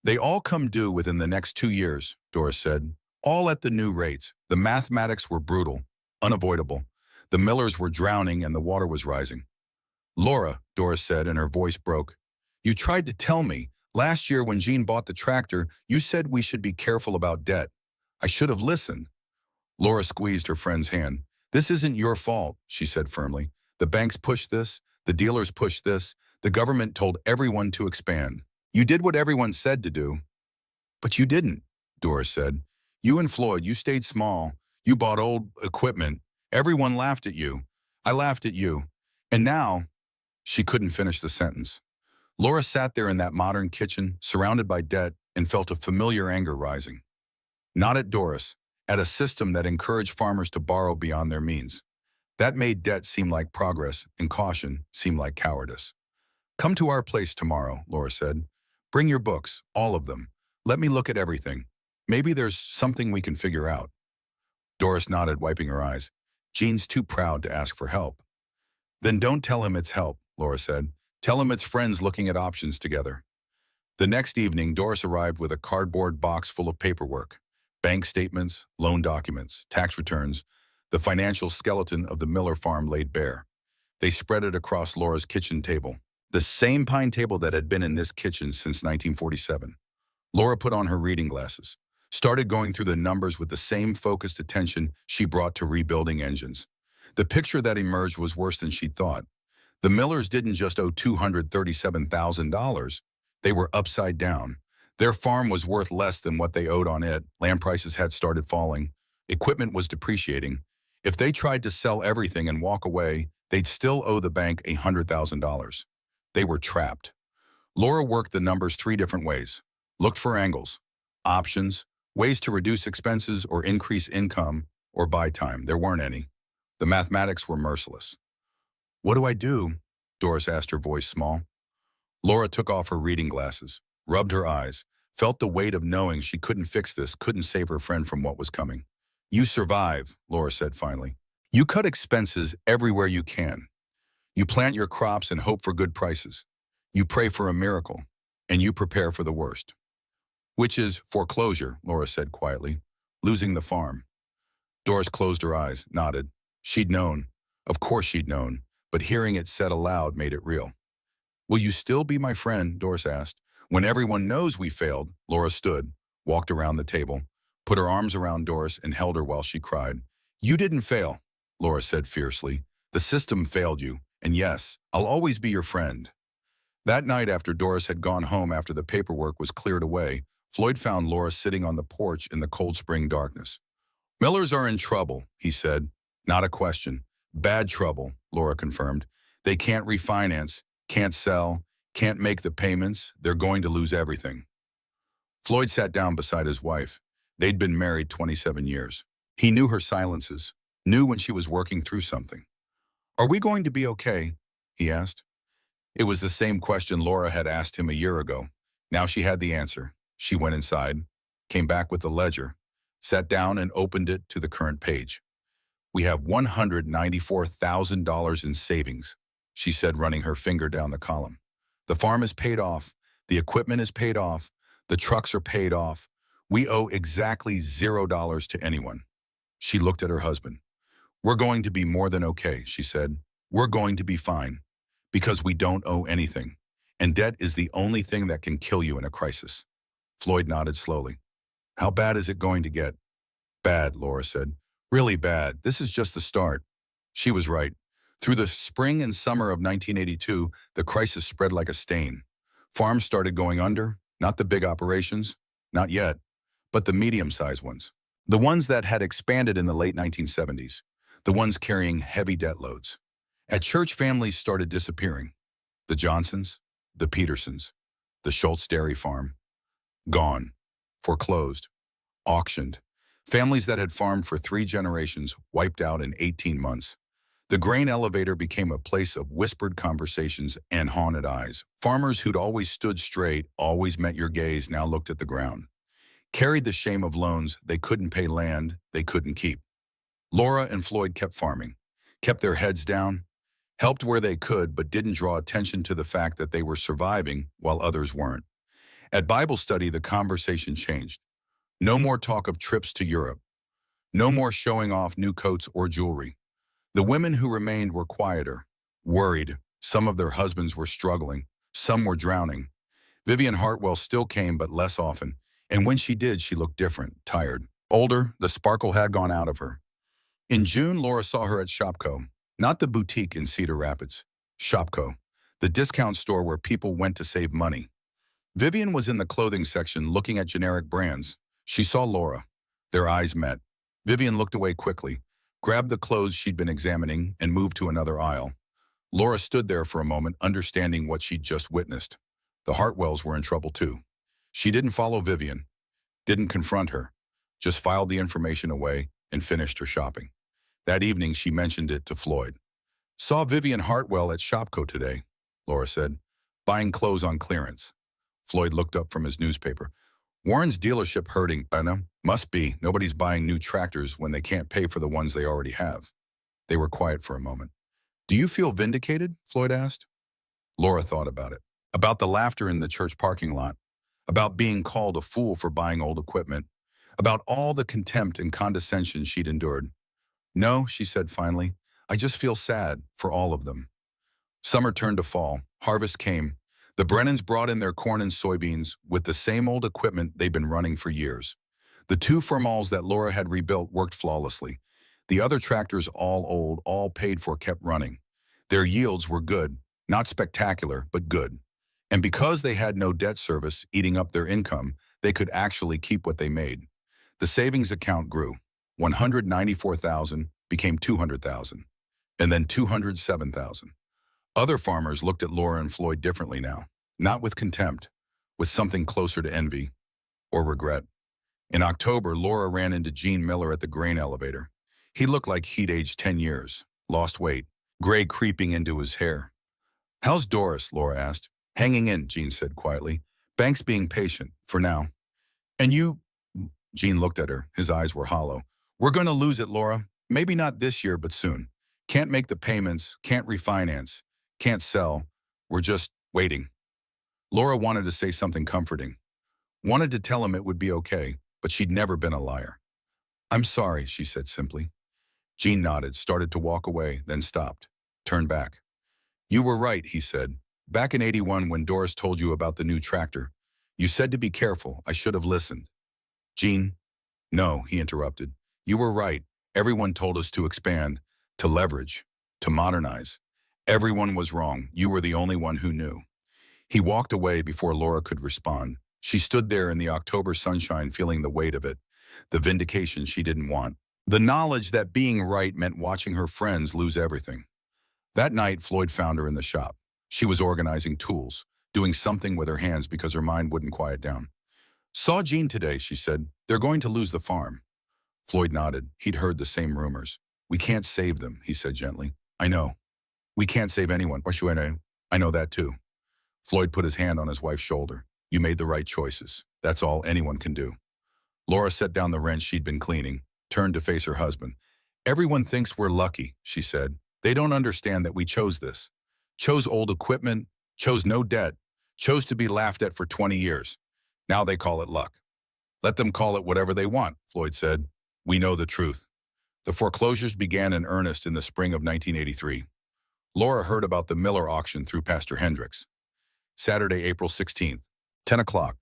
They all come due within the next 2 years, Doris said. All at the new rates. The mathematics were brutal, unavoidable. The Millers were drowning and the water was rising. Laura, Doris said, and her voice broke. You tried to tell me. Last year when Gene bought the tractor, you said we should be careful about debt. I should have listened. Laura squeezed her friend's hand. This isn't your fault, she said firmly. The banks pushed this. The dealers pushed this. The government told everyone to expand. You did what everyone said to do. But you didn't, Doris said. You and Floyd, you stayed small. You bought old equipment. Everyone laughed at you. I laughed at you. And now, she couldn't finish the sentence. Laura sat there in that modern kitchen, surrounded by debt, and felt a familiar anger rising. Not at Doris, at a system that encouraged farmers to borrow beyond their means. That made debt seem like progress and caution seem like cowardice. "Come to our place tomorrow," Laura said. "Bring your books, all of them. Let me look at everything. Maybe there's something we can figure out." Doris nodded, wiping her eyes. "Jean's too proud to ask for help." "Then don't tell him it's help," Laura said. "Tell him it's friends looking at options together." The next evening, Doris arrived with a cardboard box full of paperwork. Bank statements, loan documents, tax returns, the financial skeleton of the Miller farm laid bare. They spread it across Laura's kitchen table, the same pine table that had been in this kitchen since 1947. Laura put on her reading glasses, started going through the numbers with the same focused attention she brought to rebuilding engines. The picture that emerged was worse than she thought. The Millers didn't just owe $237,000. They were upside down. Their farm was worth less than what they owed on it. Land prices had started falling. Equipment was depreciating. If they tried to sell everything and walk away, they'd still owe the bank $100,000. They were trapped. Laura worked the numbers 3 different ways. Looked for angles, options, ways to reduce expenses or increase income or buy time. There weren't any. The mathematics were merciless. "What do I do?" Doris asked, her voice small. Laura took off her reading glasses, rubbed her eyes, felt the weight of knowing she couldn't fix this, couldn't save her friend from what was coming. "You survive," Laura said finally. "You cut expenses everywhere you can. You plant your crops and hope for good prices. You pray for a miracle, and you prepare for the worst." "Which is foreclosure," Laura said quietly. "Losing the farm." Doris closed her eyes, nodded. She'd known. Of course she'd known, but hearing it said aloud made it real. "Will you still be my friend?" Doris asked. "When everyone knows we failed." Laura stood, walked around the table, put her arms around Doris and held her while she cried. "You didn't fail," Laura said fiercely. "The system failed you, and yes, I'll always be your friend." That night, after Doris had gone home after the paperwork was cleared away, Floyd found Laura sitting on the porch in the cold spring darkness. "Millers are in trouble," he said. "Not a question. Bad trouble," Laura confirmed. "They can't refinance, can't sell, can't make the payments. They're going to lose everything." Floyd sat down beside his wife. They'd been married 27 years. He knew her silences, knew when she was working through something. "Are we going to be okay?" he asked. It was the same question Laura had asked him a year ago. Now she had the answer. She went inside, came back with the ledger, sat down and opened it to the current page. "We have $194,000 in savings," she said, running her finger down the column. "The farm is paid off. The equipment is paid off. The trucks are paid off. We owe exactly $0 to anyone." She looked at her husband. "We're going to be more than okay," she said. "We're going to be fine. Because we don't owe anything. And debt is the only thing that can kill you in a crisis." Floyd nodded slowly. "How bad is it going to get?" "Bad," Laura said. "Really bad. This is just the start." She was right. Through the spring and summer of 1982, the crisis spread like a stain. Farms started going under, not the big operations, not yet, but the medium-sized ones. The ones that had expanded in the late 1970s. The ones carrying heavy debt loads. At church, families started disappearing. The Johnsons, the Petersons, the Schultz dairy farm. Gone. Foreclosed. Auctioned. Families that had farmed for 3 generations wiped out in 18 months. The grain elevator became a place of whispered conversations and haunted eyes. Farmers who'd always stood straight, always met your gaze, now looked at the ground. Carried the shame of loans they couldn't pay, land they couldn't keep. Laura and Floyd kept farming, kept their heads down, helped where they could, but didn't draw attention to the fact that they were surviving while others weren't. At Bible study, the conversation changed. No more talk of trips to Europe. No more showing off new coats or jewelry. The women who remained were quieter, worried. Some of their husbands were struggling. Some were drowning. Vivian Hartwell still came, but less often. And when she did, she looked different, tired. Older, the sparkle had gone out of her. In June, Laura saw her at Shopko. Not the boutique in Cedar Rapids. Shopko, the discount store where people went to save money. Vivian was in the clothing section looking at generic brands. She saw Laura. Their eyes met. Vivian looked away quickly, grabbed the clothes she'd been examining, and moved to another aisle. Laura stood there for a moment, understanding what she'd just witnessed. The Hartwells were in trouble too. She didn't follow Vivian, didn't confront her, just filed the information away and finished her shopping. That evening, she mentioned it to Floyd. Saw Vivian Hartwell at Shopko today, Laura said, buying clothes on clearance. Floyd looked up from his newspaper. Warren's dealership hurting, I know. Must be. Nobody's buying new tractors when they can't pay for the ones they already have. They were quiet for a moment. Do you feel vindicated? Floyd asked. Laura thought about it. About the laughter in the church parking lot. About being called a fool for buying old equipment. About all the contempt and condescension she'd endured. No, she said finally. I just feel sad for all of them. Summer turned to fall. Harvest came. The Brennans brought in their corn and soybeans with the same old equipment they'd been running for years. The two Farmalls that Laura had rebuilt worked flawlessly. The other tractors, all old, all paid for, kept running. Their yields were good, not spectacular, but good. And because they had no debt service eating up their income, they could actually keep what they made. The savings account grew. 194,000 became 200,000, and then 207,000. Other farmers looked at Laura and Floyd differently now, not with contempt, with something closer to envy or regret. In October, Laura ran into Gene Miller at the grain elevator. He looked like he'd aged 10 years, lost weight, gray creeping into his hair. How's Doris? Laura asked. Hanging in, Gene said quietly. Bank's being patient, for now. And you? Gene looked at her. His eyes were hollow. We're going to lose it, Laura. Maybe not this year, but soon. Can't make the payments, can't refinance, can't sell. We're just waiting. Laura wanted to say something comforting. Wanted to tell him it would be okay, but she'd never been a liar. I'm sorry, she said simply. Gene nodded, started to walk away, then stopped. Turned back. You were right, he said. Back in '81 when Doris told you about the new tractor. You said to be careful. I should have listened. Gene? No, he interrupted. You were right. Everyone told us to expand, to leverage, to modernize. Everyone was wrong. You were the only one who knew. He walked away before Laura could respond. She stood there in the October sunshine feeling the weight of it, the vindication she didn't want. The knowledge that being right meant watching her friends lose everything. That night, Floyd found her in the shop. She was organizing tools, doing something with her hands because her mind wouldn't quiet down. Saw Gene today, she said. They're going to lose the farm. Floyd nodded. He'd heard the same rumors. We can't save them, he said gently. I know. We can't save anyone. I know that too. Floyd put his hand on his wife's shoulder. You made the right choices. That's all anyone can do. Laura set down the wrench she'd been cleaning, turned to face her husband. Everyone thinks we're lucky, she said. They don't understand that we chose this. Chose old equipment, chose no debt, chose to be laughed at for 20 years. Now they call it luck. Let them call it whatever they want, Floyd said. We know the truth. The foreclosures began in earnest in the spring of 1983. Laura heard about the Miller auction through Pastor Hendricks. Saturday, April 16th, 10 o'clock.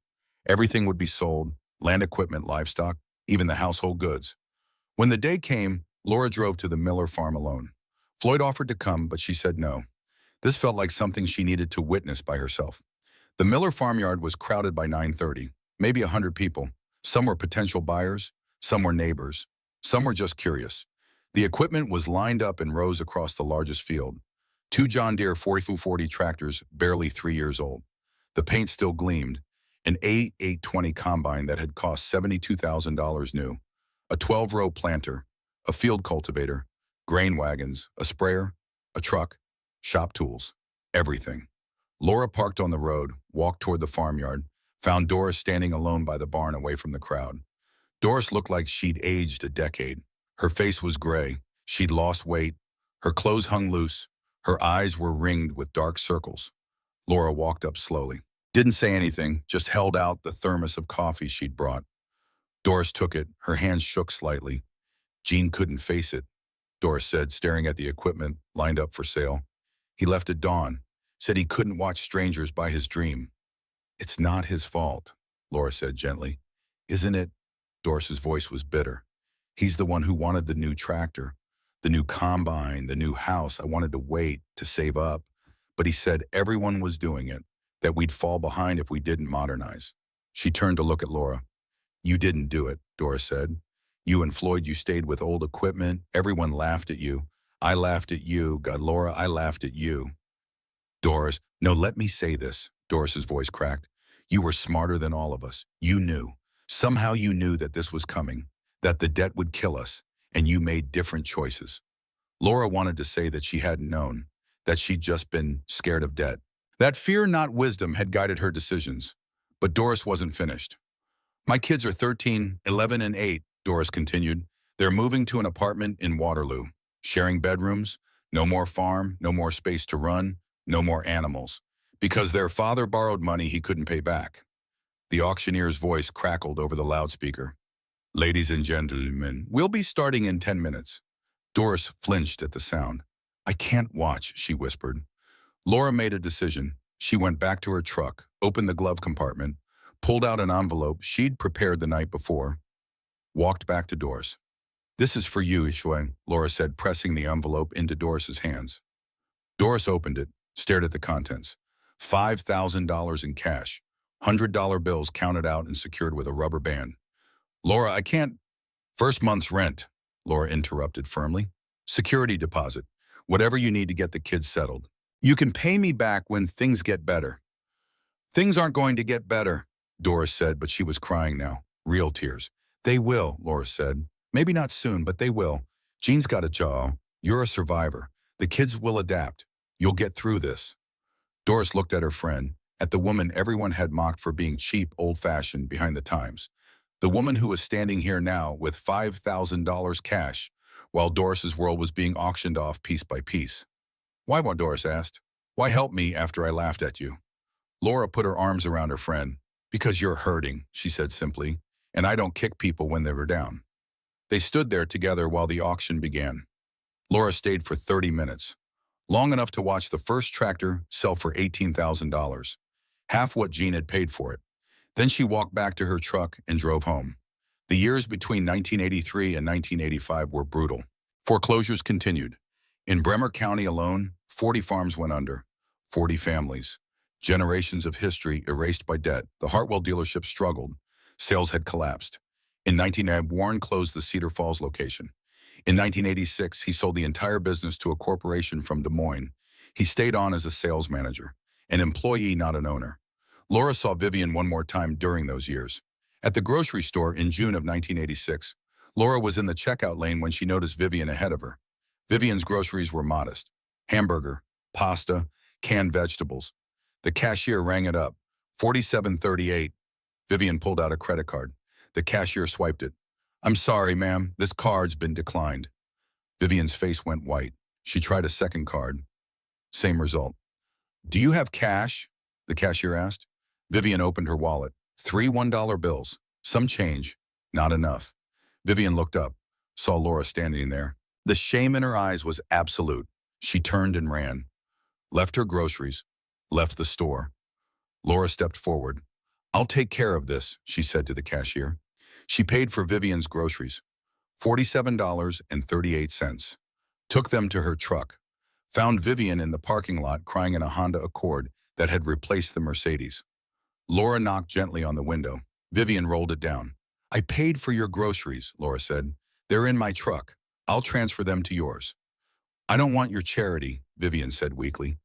Everything would be sold, land equipment, livestock, even the household goods. When the day came, Laura drove to the Miller farm alone. Floyd offered to come, but she said no. This felt like something she needed to witness by herself. The Miller farmyard was crowded by 9:30, maybe 100 people. Some were potential buyers, some were neighbors, some were just curious. The equipment was lined up in rows across the largest field. 2 John Deere 4040 tractors, barely 3 years old. The paint still gleamed. An A820 combine that had cost $72,000 new. A 12-row planter, a field cultivator, grain wagons, a sprayer, a truck, shop tools, everything. Laura parked on the road, walked toward the farmyard, found Doris standing alone by the barn away from the crowd. Doris looked like she'd aged a decade. Her face was gray. She'd lost weight. Her clothes hung loose. Her eyes were ringed with dark circles. Laura walked up slowly. Didn't say anything, just held out the thermos of coffee she'd brought. Doris took it. Her hands shook slightly. Gene couldn't face it, Doris said, staring at the equipment lined up for sale. He left at dawn, said he couldn't watch strangers buy his dream. It's not his fault, Laura said gently. Isn't it? Doris's voice was bitter. He's the one who wanted the new tractor, the new combine, the new house. I wanted to wait, to save up. But he said everyone was doing it, that we'd fall behind if we didn't modernize. She turned to look at Laura. You didn't do it, Doris said. You and Floyd, you stayed with old equipment. Everyone laughed at you. I laughed at you. God, Laura, I laughed at you. Doris, no, let me say this. Doris's voice cracked. You were smarter than all of us. You knew. Somehow you knew that this was coming, that the debt would kill us, and you made different choices. Laura wanted to say that she hadn't known, that she'd just been scared of debt. That fear, not wisdom, had guided her decisions. But Doris wasn't finished. My kids are 13, 11, and 8, Doris continued. They're moving to an apartment in Waterloo, sharing bedrooms, no more farm, no more space to run, no more animals. Because their father borrowed money he couldn't pay back. The auctioneer's voice crackled over the loudspeaker. Ladies and gentlemen, we'll be starting in 10 minutes. Doris flinched at the sound. I can't watch, she whispered. Laura made a decision. She went back to her truck, opened the glove compartment, pulled out an envelope she'd prepared the night before, walked back to Doris. This is for you, Ishway, Laura said, pressing the envelope into Doris's hands. Doris opened it, stared at the contents. $5,000 in cash, $100 bills counted out and secured with a rubber band. Laura, I can't. First month's rent, Laura interrupted firmly. Security deposit, whatever you need to get the kids settled. You can pay me back when things get better. Things aren't going to get better, Doris said, but she was crying now. Real tears. They will, Laura said. Maybe not soon, but they will. Jean's got a job. You're a survivor. The kids will adapt. You'll get through this. Doris looked at her friend, at the woman everyone had mocked for being cheap, old-fashioned, behind the times. The woman who was standing here now with $5,000 cash, while Doris's world was being auctioned off piece by piece. Why, Doris asked. Why help me after I laughed at you? Laura put her arms around her friend. Because you're hurting, she said simply, and I don't kick people when they were down. They stood there together while the auction began. Laura stayed for 30 minutes, long enough to watch the first tractor sell for $18,000, half what Jean had paid for it. Then she walked back to her truck and drove home. The years between 1983 and 1985 were brutal. Foreclosures continued. In Bremer County alone, 40 farms went under, 40 families. Generations of history erased by debt. The Hartwell dealership struggled. Sales had collapsed. In 1990, Warren closed the Cedar Falls location. In 1986, he sold the entire business to a corporation from Des Moines. He stayed on as a sales manager, an employee, not an owner. Laura saw Vivian one more time during those years. At the grocery store in June of 1986, Laura was in the checkout lane when she noticed Vivian ahead of her. Vivian's groceries were modest. Hamburger, pasta, canned vegetables. The cashier rang it up. $47.38. Vivian pulled out a credit card. The cashier swiped it. I'm sorry, ma'am, this card's been declined. Vivian's face went white. She tried a second card. Same result. Do you have cash? The cashier asked. Vivian opened her wallet. 3 $1 bills. Some change. Not enough. Vivian looked up, saw Laura standing there. The shame in her eyes was absolute. She turned and ran. Left her groceries. Left the store. Laura stepped forward. I'll take care of this, she said to the cashier. She paid for Vivian's groceries, $47.38. Took them to her truck. Found Vivian in the parking lot crying in a Honda Accord that had replaced the Mercedes. Laura knocked gently on the window. Vivian rolled it down. I paid for your groceries, Laura said. They're in my truck. I'll transfer them to yours. I don't want your charity, Vivian said weakly.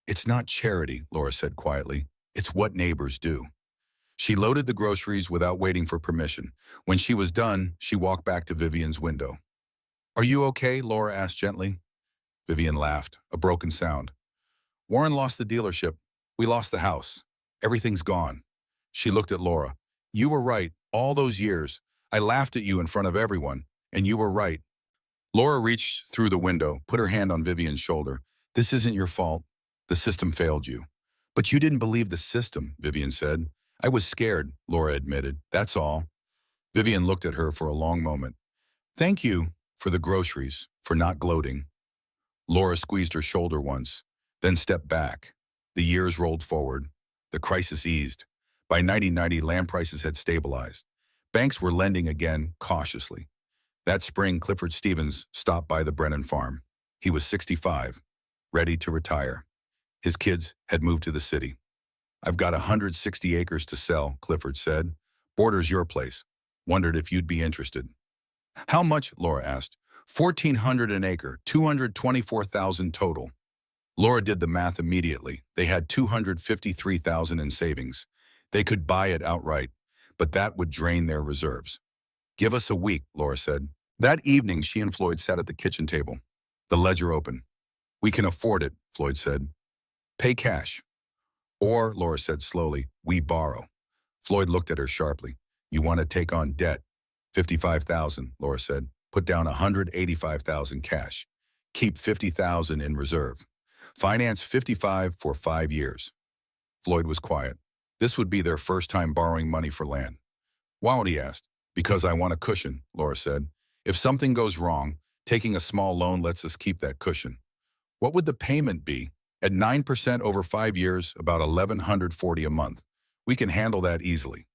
It's not charity, Laura said quietly. It's what neighbors do. She loaded the groceries without waiting for permission. When she was done, she walked back to Vivian's window. Are you okay? Laura asked gently. Vivian laughed, a broken sound. Warren lost the dealership. We lost the house. Everything's gone. She looked at Laura. You were right. All those years, I laughed at you in front of everyone, and you were right. Laura reached through the window, put her hand on Vivian's shoulder. This isn't your fault. The system failed you. But you didn't believe the system, Vivian said. I was scared, Laura admitted. That's all. Vivian looked at her for a long moment. Thank you for the groceries, for not gloating. Laura squeezed her shoulder once, then stepped back. The years rolled forward. The crisis eased. By 1990, land prices had stabilized. Banks were lending again, cautiously. That spring, Clifford Stevens stopped by the Brennan farm. He was 65, ready to retire. His kids had moved to the city. I've got 160 acres to sell, Clifford said. Borders your place. Wondered if you'd be interested. How much? Laura asked. $1,400 an acre, $224,000 total. Laura did the math immediately. They had $253,000 in savings. They could buy it outright, but that would drain their reserves. Give us a week, Laura said. That evening, she and Floyd sat at the kitchen table. The ledger open. We can afford it, Floyd said. Pay cash. Or, Laura said slowly, we borrow. Floyd looked at her sharply. You want to take on debt? 55,000, Laura said. Put down 185,000 cash. Keep 50,000 in reserve. Finance 55 for 5 years. Floyd was quiet. This would be their first time borrowing money for land. Why? He asked. Because I want a cushion, Laura said. If something goes wrong, taking a small loan lets us keep that cushion. What would the payment be? At 9% over 5 years, about $1,140 a month. We can handle that easily.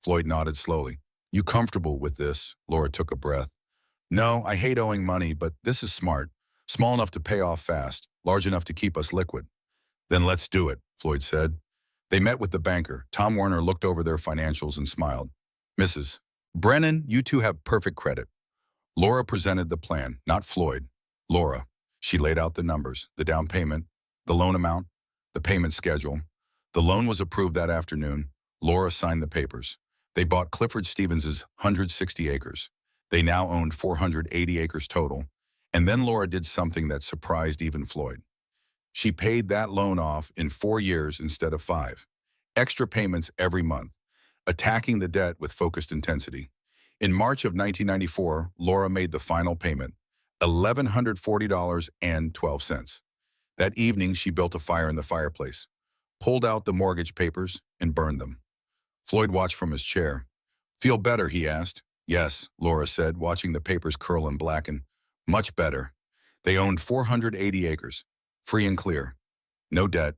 Floyd nodded slowly. You comfortable with this? Laura took a breath. No, I hate owing money, but this is smart. Small enough to pay off fast, large enough to keep us liquid. Then let's do it, Floyd said. They met with the banker. Tom Warner looked over their financials and smiled. Mrs. Brennan, you two have perfect credit. Laura presented the plan, not Floyd. Laura. She laid out the numbers, the down payment, the loan amount, the payment schedule. The loan was approved that afternoon. Laura signed the papers. They bought Clifford Stevens's 160 acres. They now owned 480 acres total. And then Laura did something that surprised even Floyd. She paid that loan off in 4 years instead of 5. Extra payments every month, attacking the debt with focused intensity. In March of 1994, Laura made the final payment, $1,140.12. That evening, she built a fire in the fireplace, pulled out the mortgage papers, and burned them. Floyd watched from his chair. Feel better, he asked. Yes, Laura said, watching the papers curl and blacken. Much better. They owned 480 acres, free and clear. No debt.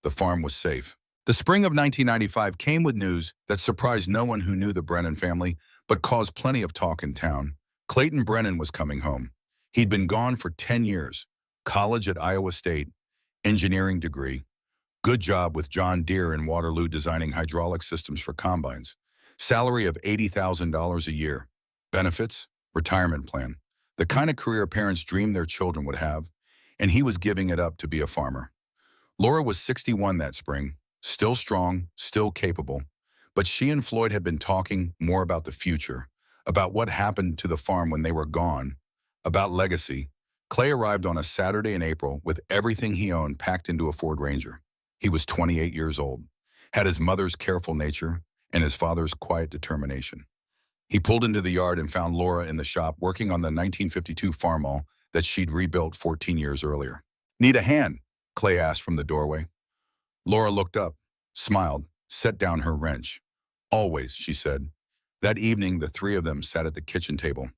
The farm was safe. The spring of 1995 came with news that surprised no one who knew the Brennan family, but caused plenty of talk in town. Clayton Brennan was coming home. He'd been gone for 10 years. College at Iowa State, engineering degree. Good job with John Deere in Waterloo designing hydraulic systems for combines. Salary of $80,000 a year. Benefits, retirement plan. The kind of career parents dreamed their children would have, and he was giving it up to be a farmer. Laura was 61 that spring, still strong, still capable, but she and Floyd had been talking more about the future, about what happened to the farm when they were gone, about legacy. Clay arrived on a Saturday in April with everything he owned packed into a Ford Ranger. He was 28 years old, had his mother's careful nature and his father's quiet determination. He pulled into the yard and found Laura in the shop working on the 1952 Farmall that she'd rebuilt 14 years earlier. Need a hand? Clay asked from the doorway. Laura looked up, smiled, set down her wrench. Always, she said. That evening, the three of them sat at the kitchen table,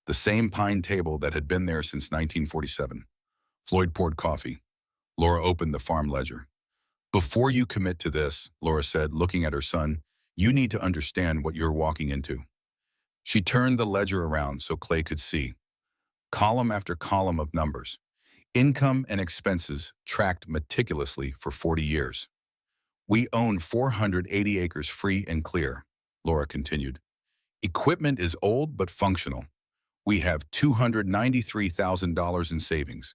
the same pine table that had been there since 1947. Floyd poured coffee. Laura opened the farm ledger. Before you commit to this, Laura said, looking at her son, you need to understand what you're walking into. She turned the ledger around so Clay could see. Column after column of numbers. Income and expenses tracked meticulously for 40 years. We own 480 acres free and clear, Laura continued. Equipment is old but functional. We have $293,000 in savings.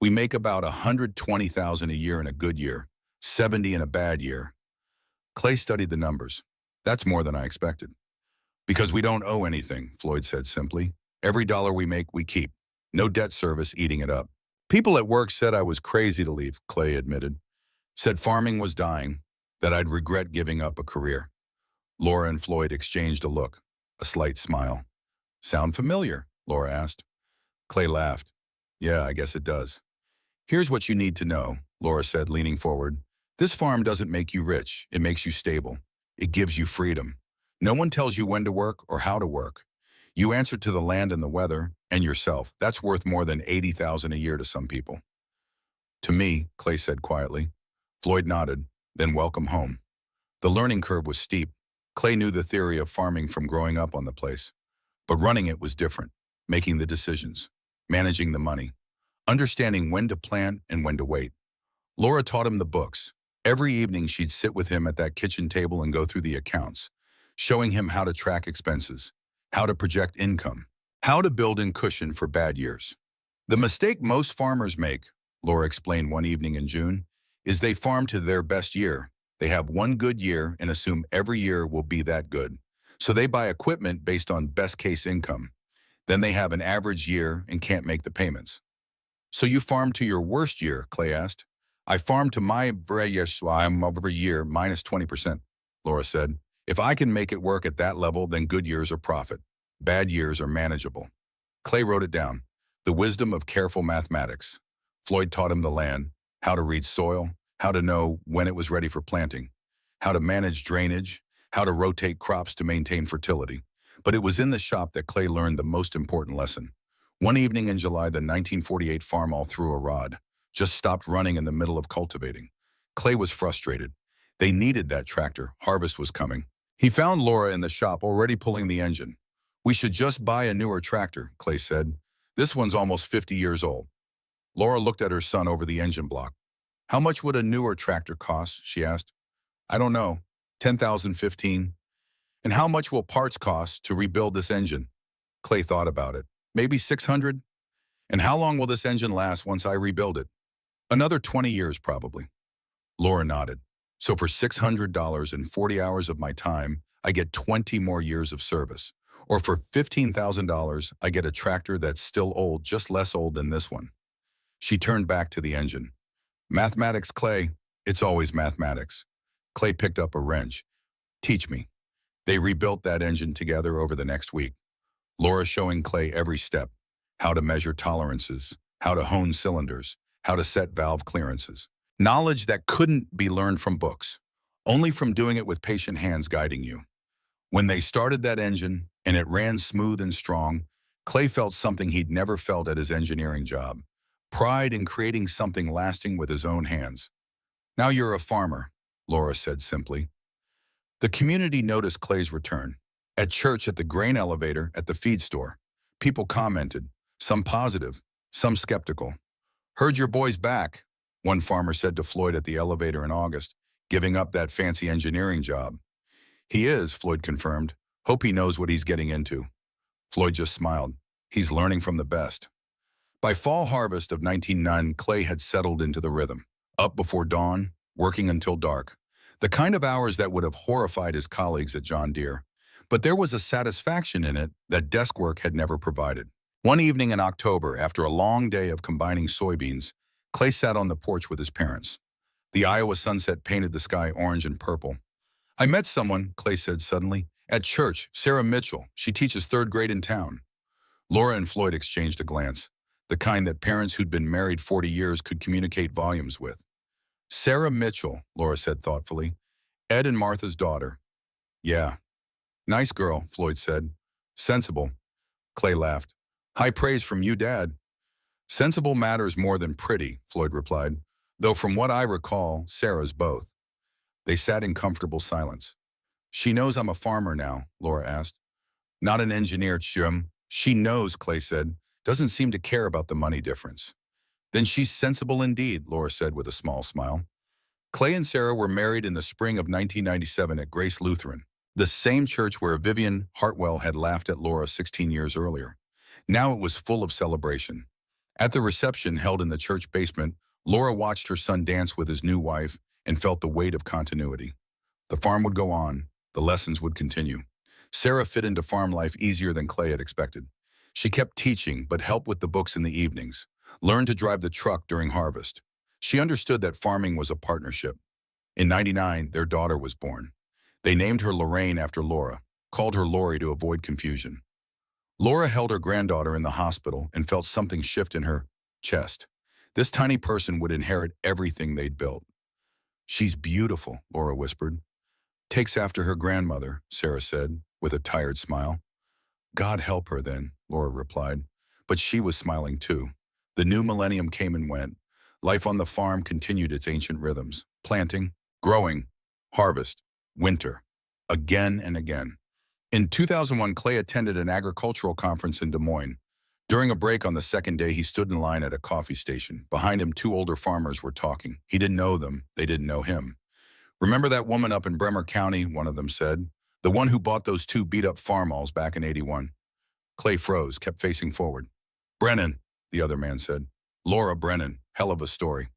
We make about $120,000 a year in a good year, $70,000 in a bad year. Clay studied the numbers. That's more than I expected. Because we don't owe anything, Floyd said simply. Every dollar we make, we keep. No debt service eating it up. People at work said I was crazy to leave, Clay admitted. Said farming was dying, that I'd regret giving up a career. Laura and Floyd exchanged a look, a slight smile. Sound familiar? Laura asked. Clay laughed. Yeah, I guess it does. Here's what you need to know, Laura said, leaning forward. This farm doesn't make you rich, it makes you stable. It gives you freedom. No one tells you when to work or how to work. You answer to the land and the weather and yourself. That's worth more than $80,000 a year to some people. To me, Clay said quietly. Floyd nodded, then welcome home. The learning curve was steep. Clay knew the theory of farming from growing up on the place. But running it was different, making the decisions, managing the money, understanding when to plant and when to wait. Laura taught him the books. Every evening she'd sit with him at that kitchen table and go through the accounts, showing him how to track expenses, how to project income, how to build in cushion for bad years. The mistake most farmers make, Laura explained one evening in June, is they farm to their best year. They have one good year and assume every year will be that good. So they buy equipment based on best case income. Then they have an average year and can't make the payments. So you farm to your worst year, Clay asked. I farm to my I'm over year minus 20%, Laura said. If I can make it work at that level, then good years are profit. Bad years are manageable. Clay wrote it down. The wisdom of careful mathematics. Floyd taught him the land, how to read soil, how to know when it was ready for planting, how to manage drainage, how to rotate crops to maintain fertility. But it was in the shop that Clay learned the most important lesson. One evening in July, the 1948 Farmall threw a rod, just stopped running in the middle of cultivating. Clay was frustrated. They needed that tractor. Harvest was coming. He found Laura in the shop already pulling the engine. We should just buy a newer tractor, Clay said. This one's almost 50 years old. Laura looked at her son over the engine block. How much would a newer tractor cost, she asked. I don't know, 10,000, 15. And how much will parts cost to rebuild this engine? Clay thought about it. Maybe 600? And how long will this engine last once I rebuild it? Another 20 years, probably. Laura nodded. So for $600 and 40 hours of my time, I get 20 more years of service. Or for $15,000, I get a tractor that's still old, just less old than this one. She turned back to the engine. Mathematics, Clay. It's always mathematics. Clay picked up a wrench. Teach me. They rebuilt that engine together over the next week. Laura showing Clay every step, how to measure tolerances, how to hone cylinders, how to set valve clearances. Knowledge that couldn't be learned from books, only from doing it with patient hands guiding you. When they started that engine and it ran smooth and strong, Clay felt something he'd never felt at his engineering job. Pride in creating something lasting with his own hands. Now you're a farmer, Laura said simply. The community noticed Clay's return. At church, at the grain elevator, at the feed store. People commented, some positive, some skeptical. Heard your boy's back, one farmer said to Floyd at the elevator in August, giving up that fancy engineering job. He is, Floyd confirmed. Hope he knows what he's getting into. Floyd just smiled. He's learning from the best. By fall harvest of 1909, Clay had settled into the rhythm. Up before dawn, working until dark. The kind of hours that would have horrified his colleagues at John Deere. But there was a satisfaction in it that desk work had never provided. One evening in October, after a long day of combining soybeans, Clay sat on the porch with his parents. The Iowa sunset painted the sky orange and purple. I met someone, Clay said suddenly, at church, Sarah Mitchell. She teaches third grade in town. Laura and Floyd exchanged a glance, the kind that parents who'd been married 40 years could communicate volumes with. Sarah Mitchell, Laura said thoughtfully. Ed and Martha's daughter. Yeah. Nice girl, Floyd said. Sensible. Clay laughed. High praise from you, Dad. Sensible matters more than pretty, Floyd replied, though from what I recall, Sarah's both. They sat in comfortable silence. She knows I'm a farmer now, Laura asked. Not an engineer, Chum. She knows, Clay said. Doesn't seem to care about the money difference. Then she's sensible indeed, Laura said with a small smile. Clay and Sarah were married in the spring of 1997 at Grace Lutheran, the same church where Vivian Hartwell had laughed at Laura 16 years earlier. Now it was full of celebration. At the reception held in the church basement, Laura watched her son dance with his new wife and felt the weight of continuity. The farm would go on. The lessons would continue. Sarah fit into farm life easier than Clay had expected. She kept teaching, but helped with the books in the evenings, learned to drive the truck during harvest. She understood that farming was a partnership. In '99, their daughter was born. They named her Lorraine after Laura, called her Lori to avoid confusion. Laura held her granddaughter in the hospital and felt something shift in her chest. This tiny person would inherit everything they'd built. She's beautiful, Laura whispered. Takes after her grandmother, Sarah said, with a tired smile. God help her then, Laura replied. But she was smiling too. The new millennium came and went. Life on the farm continued its ancient rhythms. Planting, growing, harvest, winter. Again and again. In 2001, Clay attended an agricultural conference in Des Moines. During a break on the second day, he stood in line at a coffee station. Behind him, two older farmers were talking. He didn't know them. They didn't know him. Remember that woman up in Bremer County, one of them said. The one who bought those two beat-up Farmalls back in '81. Clay froze, kept facing forward. Brennan, the other man said. Laura Brennan, hell of a story.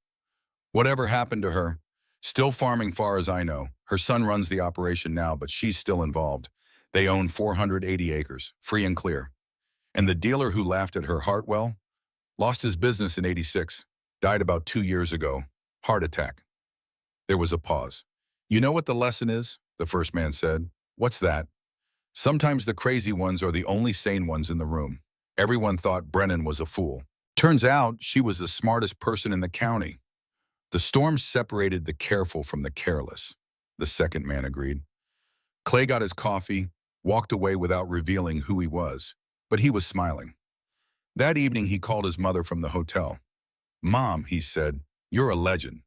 Whatever happened to her? Still farming far as I know. Her son runs the operation now, but she's still involved. They own 480 acres, free and clear. And the dealer who laughed at her Hartwell lost his business in '86, died about 2 years ago, heart attack. There was a pause. You know what the lesson is? The first man said. What's that? Sometimes the crazy ones are the only sane ones in the room. Everyone thought Brennan was a fool. Turns out she was the smartest person in the county. The storm separated the careful from the careless, the second man agreed. Clay got his coffee, walked away without revealing who he was, but he was smiling. That evening he called his mother from the hotel. Mom, he said, you're a legend.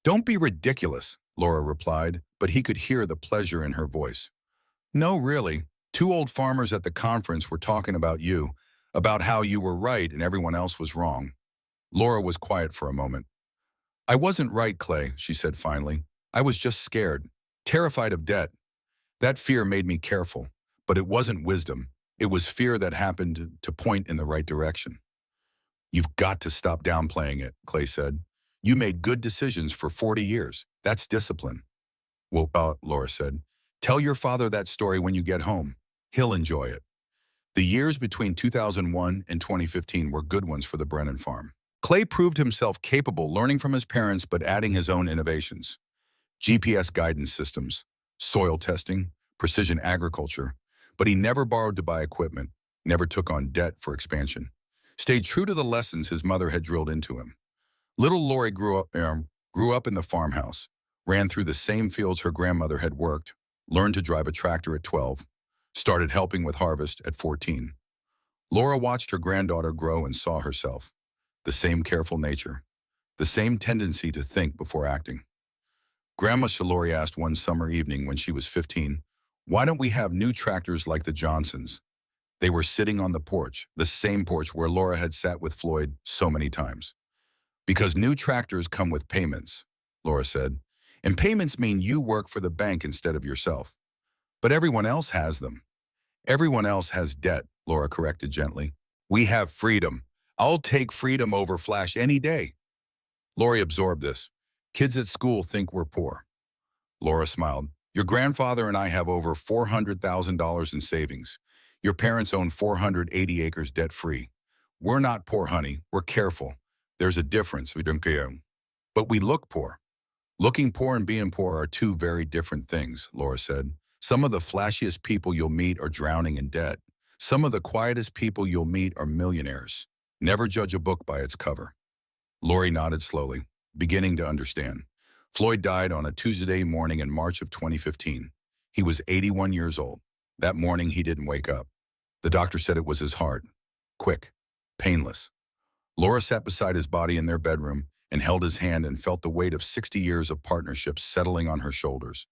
Don't be ridiculous, Laura replied, but he could hear the pleasure in her voice. No, really. 2 old farmers at the conference were talking about you, about how you were right and everyone else was wrong. Laura was quiet for a moment. I wasn't right, Clay, she said finally. I was just scared, terrified of debt. That fear made me careful, but it wasn't wisdom. It was fear that happened to point in the right direction. You've got to stop downplaying it, Clay said. You made good decisions for 40 years. That's discipline. Well, Laura said, tell your father that story when you get home. He'll enjoy it. The years between 2001 and 2015 were good ones for the Brennan farm. Clay proved himself capable, learning from his parents but adding his own innovations. GPS guidance systems, soil testing, precision agriculture, but he never borrowed to buy equipment, never took on debt for expansion. Stayed true to the lessons his mother had drilled into him. Little Lori grew up in the farmhouse, ran through the same fields her grandmother had worked, learned to drive a tractor at 12, started helping with harvest at 14. Laura watched her granddaughter grow and saw herself. The same careful nature, the same tendency to think before acting. Grandma Shalori asked one summer evening when she was 15, why don't we have new tractors like the Johnsons? They were sitting on the porch, the same porch where Laura had sat with Floyd so many times. Because new tractors come with payments, Laura said, and payments mean you work for the bank instead of yourself. But everyone else has them. Everyone else has debt, Laura corrected gently. We have freedom. I'll take freedom over Flash any day. Lori absorbed this. Kids at school think we're poor. Laura smiled. Your grandfather and I have over $400,000 in savings. Your parents own 480 acres debt-free. We're not poor, honey. We're careful. There's a difference. But we look poor. Looking poor and being poor are 2 very different things, Laura said. Some of the flashiest people you'll meet are drowning in debt. Some of the quietest people you'll meet are millionaires. Never judge a book by its cover. Lori nodded slowly, beginning to understand. Floyd died on a Tuesday morning in March of 2015. He was 81 years old. That morning, he didn't wake up. The doctor said it was his heart. Quick, painless. Laura sat beside his body in their bedroom and held his hand and felt the weight of 60 years of partnership settling on her shoulders.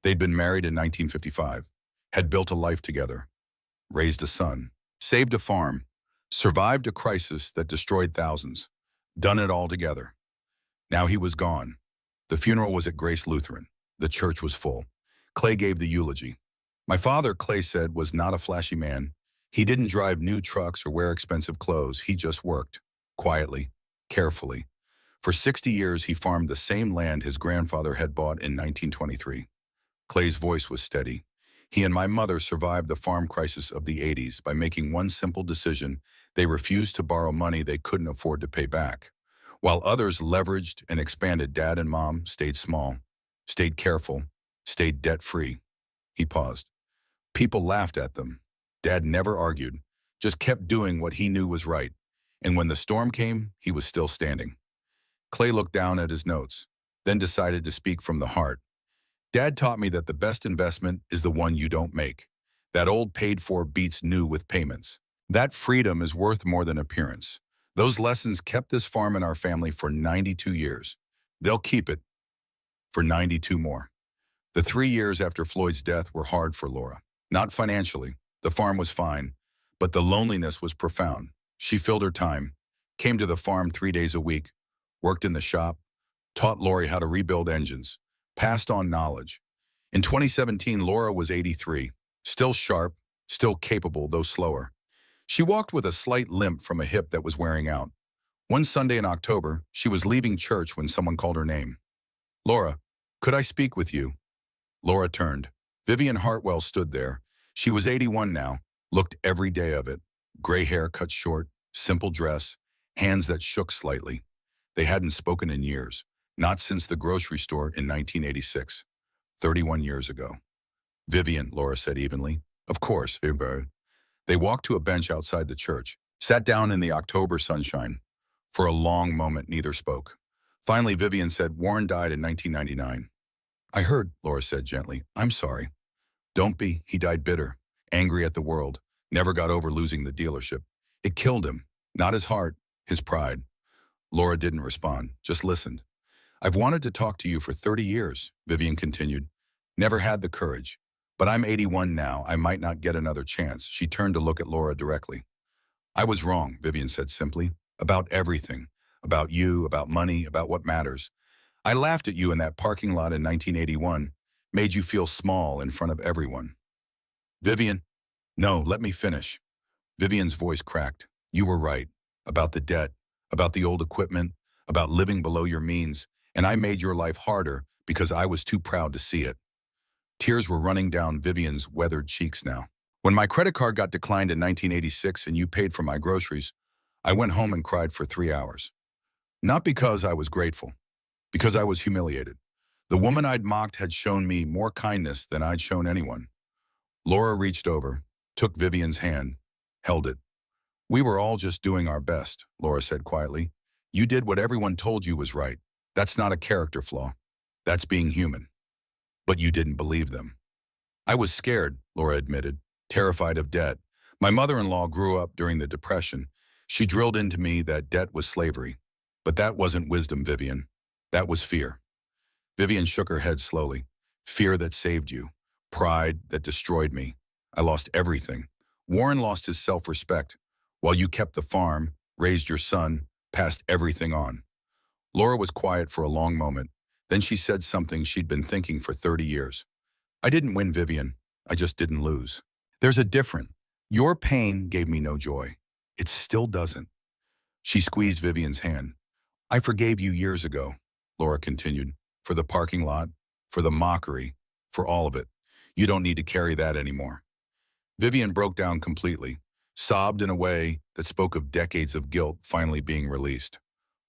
They'd been married in 1955, had built a life together, raised a son, saved a farm, survived a crisis that destroyed thousands, done it all together. Now he was gone. The funeral was at Grace Lutheran. The church was full. Clay gave the eulogy. My father, Clay said, was not a flashy man. He didn't drive new trucks or wear expensive clothes. He just worked, quietly, carefully. For 60 years, he farmed the same land his grandfather had bought in 1923. Clay's voice was steady. He and my mother survived the farm crisis of the '80s by making one simple decision. They refused to borrow money they couldn't afford to pay back. While others leveraged and expanded, Dad and Mom stayed small, stayed careful, stayed debt-free. He paused. People laughed at them. Dad never argued, just kept doing what he knew was right. And when the storm came, he was still standing. Clay looked down at his notes, then decided to speak from the heart. Dad taught me that the best investment is the one you don't make. That old paid-for beats new with payments. That freedom is worth more than appearance. Those lessons kept this farm in our family for 92 years. They'll keep it for 92 more. The 3 years after Floyd's death were hard for Laura. Not financially. The farm was fine, but the loneliness was profound. She filled her time, came to the farm 3 days a week, worked in the shop, taught Lori how to rebuild engines, passed on knowledge. In 2017, Laura was 83, still sharp, still capable, though slower. She walked with a slight limp from a hip that was wearing out. One Sunday in October, she was leaving church when someone called her name. Laura, could I speak with you? Laura turned. Vivian Hartwell stood there. She was 81 now, looked every day of it. Gray hair cut short, simple dress, hands that shook slightly. They hadn't spoken in years, not since the grocery store in 1986, 31 years ago. Vivian, Laura said evenly. Of course, Vivian. They walked to a bench outside the church, sat down in the October sunshine. For a long moment, neither spoke. Finally, Vivian said, Warren died in 1999. I heard, Laura said gently. I'm sorry. Don't be. He died bitter, angry at the world, never got over losing the dealership. It killed him, not his heart, his pride. Laura didn't respond, just listened. I've wanted to talk to you for 30 years, Vivian continued. Never had the courage. But I'm 81 now, I might not get another chance. She turned to look at Laura directly. I was wrong, Vivian said simply. About everything. About you, about money, about what matters. I laughed at you in that parking lot in 1981, made you feel small in front of everyone. Vivian, no, let me finish. Vivian's voice cracked. You were right. About the debt, about the old equipment, about living below your means, and I made your life harder because I was too proud to see it. Tears were running down Vivian's weathered cheeks now. When my credit card got declined in 1986 and you paid for my groceries, I went home and cried for 3 hours. Not because I was grateful, because I was humiliated. The woman I'd mocked had shown me more kindness than I'd shown anyone. Laura reached over, took Vivian's hand, held it. We were all just doing our best, Laura said quietly. You did what everyone told you was right. That's not a character flaw. That's being human. But you didn't believe them. I was scared, Laura admitted, terrified of debt. My mother-in-law grew up during the Depression. She drilled into me that debt was slavery. But that wasn't wisdom, Vivian. That was fear. Vivian shook her head slowly. Fear that saved you. Pride that destroyed me. I lost everything. Warren lost his self-respect, while you kept the farm, raised your son, passed everything on. Laura was quiet for a long moment. Then she said something she'd been thinking for 30 years. I didn't win, Vivian. I just didn't lose. There's a difference. Your pain gave me no joy. It still doesn't. She squeezed Vivian's hand. I forgave you years ago, Laura continued, for the parking lot, for the mockery, for all of it. You don't need to carry that anymore. Vivian broke down completely, sobbed in a way that spoke of decades of guilt finally being released.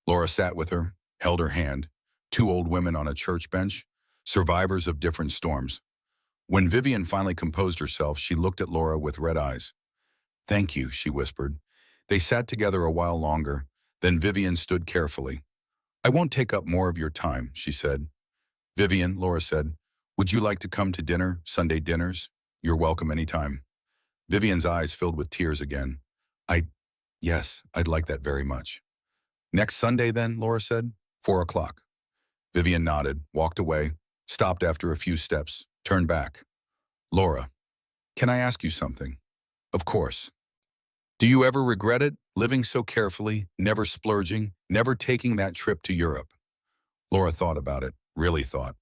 Laura sat with her, held her hand. Two old women on a church bench, survivors of different storms. When Vivian finally composed herself, she looked at Laura with red eyes. Thank you, she whispered. They sat together a while longer, then Vivian stood carefully. I won't take up more of your time, she said. Vivian, Laura said, would you like to come to dinner, Sunday dinners? You're welcome anytime. Vivian's eyes filled with tears again. Yes, I'd like that very much. Next Sunday then, Laura said, 4 o'clock. Vivian nodded, walked away, stopped after a few steps, turned back. Laura, can I ask you something? Of course. Do you ever regret it, living so carefully, never splurging, never taking that trip to Europe? Laura thought about it, really thought.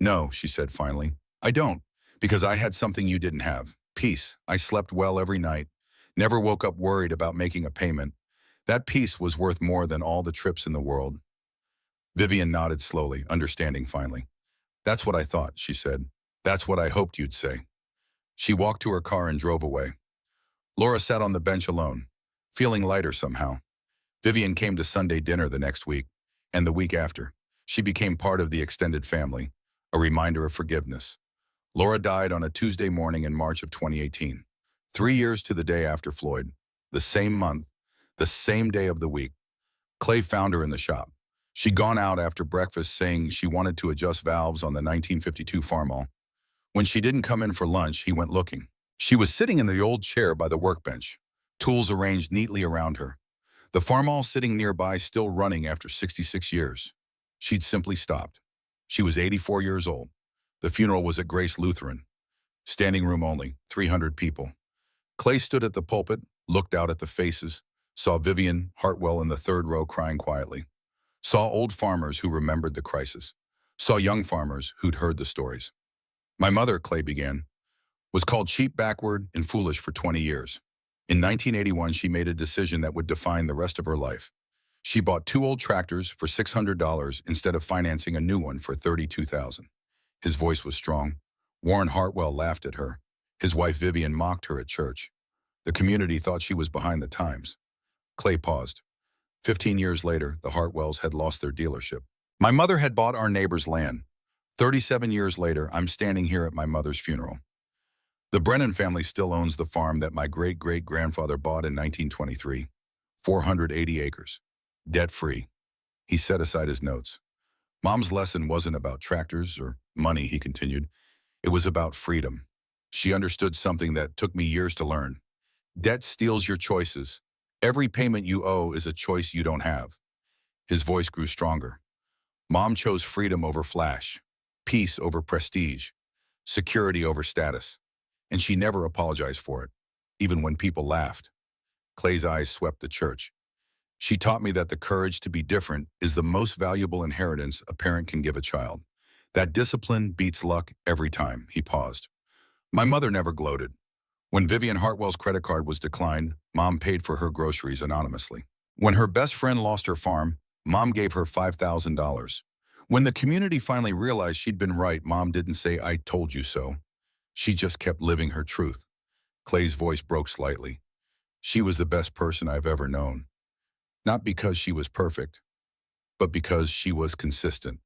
No, she said finally. I don't, because I had something you didn't have. Peace. I slept well every night, never woke up worried about making a payment. That peace was worth more than all the trips in the world. Vivian nodded slowly, understanding finally. That's what I thought, she said. That's what I hoped you'd say. She walked to her car and drove away. Laura sat on the bench alone, feeling lighter somehow. Vivian came to Sunday dinner the next week, and the week after. She became part of the extended family, a reminder of forgiveness. Laura died on a Tuesday morning in March of 2018, 3 years to the day after Floyd, the same month, the same day of the week. Clay found her in the shop. She'd gone out after breakfast saying she wanted to adjust valves on the 1952 Farmall. When she didn't come in for lunch, he went looking. She was sitting in the old chair by the workbench, tools arranged neatly around her. The Farmall sitting nearby still running after 66 years. She'd simply stopped. She was 84 years old. The funeral was at Grace Lutheran. Standing room only, 300 people. Clay stood at the pulpit, looked out at the faces, saw Vivian Hartwell in the third row crying quietly. Saw old farmers who remembered the crisis. Saw young farmers who'd heard the stories. My mother, Clay began, was called cheap, backward, and foolish for 20 years. In 1981, she made a decision that would define the rest of her life. She bought two old tractors for $600 instead of financing a new one for $32,000. His voice was strong. Warren Hartwell laughed at her. His wife Vivian mocked her at church. The community thought she was behind the times. Clay paused. 15 years later, the Hartwells had lost their dealership. My mother had bought our neighbor's land. 37 years later, I'm standing here at my mother's funeral. The Brennan family still owns the farm that my great-great-grandfather bought in 1923, 480 acres, debt-free. He set aside his notes. Mom's lesson wasn't about tractors or money, he continued. It was about freedom. She understood something that took me years to learn. Debt steals your choices. Every payment you owe is a choice you don't have. His voice grew stronger. Mom chose freedom over flash, peace over prestige, security over status. And she never apologized for it, even when people laughed. Clay's eyes swept the church. She taught me that the courage to be different is the most valuable inheritance a parent can give a child. That discipline beats luck every time. He paused. My mother never gloated. When Vivian Hartwell's credit card was declined, Mom paid for her groceries anonymously. When her best friend lost her farm, Mom gave her $5,000. When the community finally realized she'd been right, Mom didn't say, "I told you so." She just kept living her truth. Clay's voice broke slightly. She was the best person I've ever known. Not because she was perfect, but because she was consistent.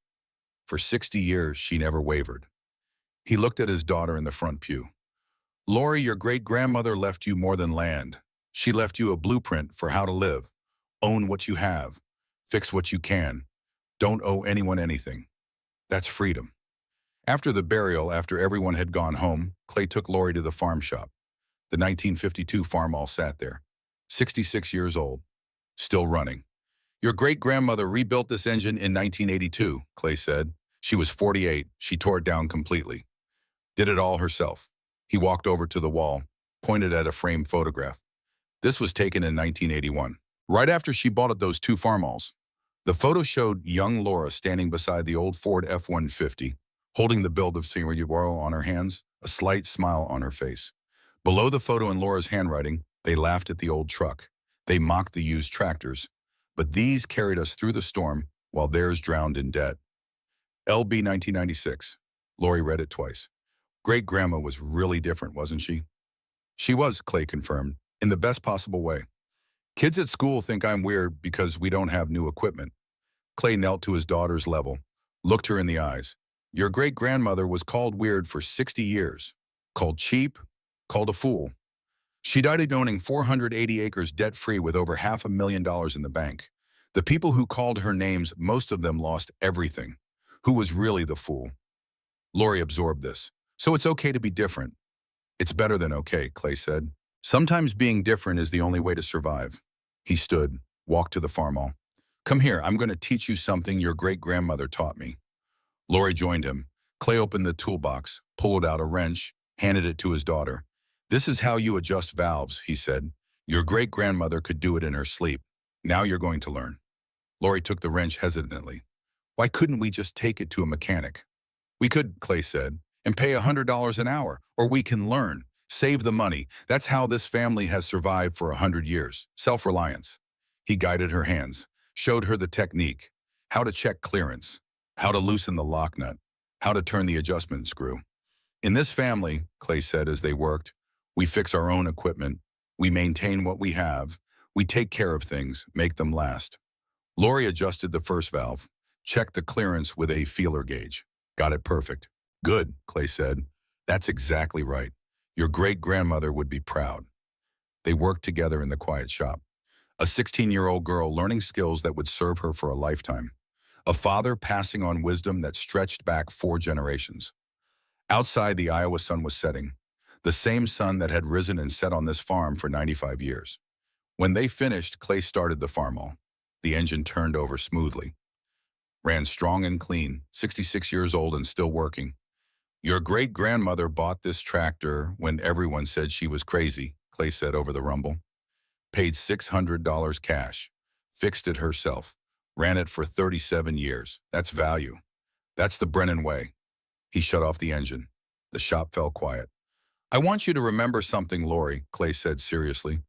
For 60 years, she never wavered. He looked at his daughter in the front pew. Lori, your great-grandmother left you more than land. She left you a blueprint for how to live. Own what you have. Fix what you can. Don't owe anyone anything. That's freedom. After the burial, after everyone had gone home, Clay took Lori to the farm shop. The 1952 Farmalls sat there, 66 years old, still running. Your great-grandmother rebuilt this engine in 1982, Clay said. She was 48. She tore it down completely. Did it all herself. He walked over to the wall, pointed at a framed photograph. This was taken in 1981, right after she bought those two Farmalls. The photo showed young Laura standing beside the old Ford F-150, holding the build of Senior on her hands, a slight smile on her face. Below the photo in Laura's handwriting, they laughed at the old truck. They mocked the used tractors. But these carried us through the storm while theirs drowned in debt. LB 1996. Lori read it twice. Great-grandma was really different, wasn't she? She was, Clay confirmed, in the best possible way. Kids at school think I'm weird because we don't have new equipment. Clay knelt to his daughter's level, looked her in the eyes. Your great-grandmother was called weird for 60 years. Called cheap, called a fool. She died owning 480 acres debt-free with over $500,000 in the bank. The people who called her names, most of them lost everything. Who was really the fool? Lori absorbed this. So it's okay to be different. It's better than okay, Clay said. Sometimes being different is the only way to survive. He stood, walked to the farmall. Come here, I'm going to teach you something your great-grandmother taught me. Lori joined him. Clay opened the toolbox, pulled out a wrench, handed it to his daughter. This is how you adjust valves, he said. Your great-grandmother could do it in her sleep. Now you're going to learn. Lori took the wrench hesitantly. Why couldn't we just take it to a mechanic? We could, Clay said, and pay $100 an hour, or we can learn, save the money. That's how this family has survived for 100 years. Self-reliance. He guided her hands, showed her the technique, how to check clearance, how to loosen the lock nut, how to turn the adjustment screw. In this family, Clay said as they worked, we fix our own equipment, we maintain what we have, we take care of things, make them last. Lori adjusted the first valve, checked the clearance with a feeler gauge. Got it perfect. Good, Clay said. That's exactly right. Your great-grandmother would be proud. They worked together in the quiet shop. A 16-year-old girl learning skills that would serve her for a lifetime. A father passing on wisdom that stretched back 4 generations. Outside, the Iowa sun was setting. The same sun that had risen and set on this farm for 95 years. When they finished, Clay started the farmall. The engine turned over smoothly. Ran strong and clean, 66 years old and still working. Your great-grandmother bought this tractor when everyone said she was crazy, Clay said over the rumble. Paid $600 cash. Fixed it herself. Ran it for 37 years. That's value. That's the Brennan way. He shut off the engine. The shop fell quiet. I want you to remember something, Lori, Clay said seriously.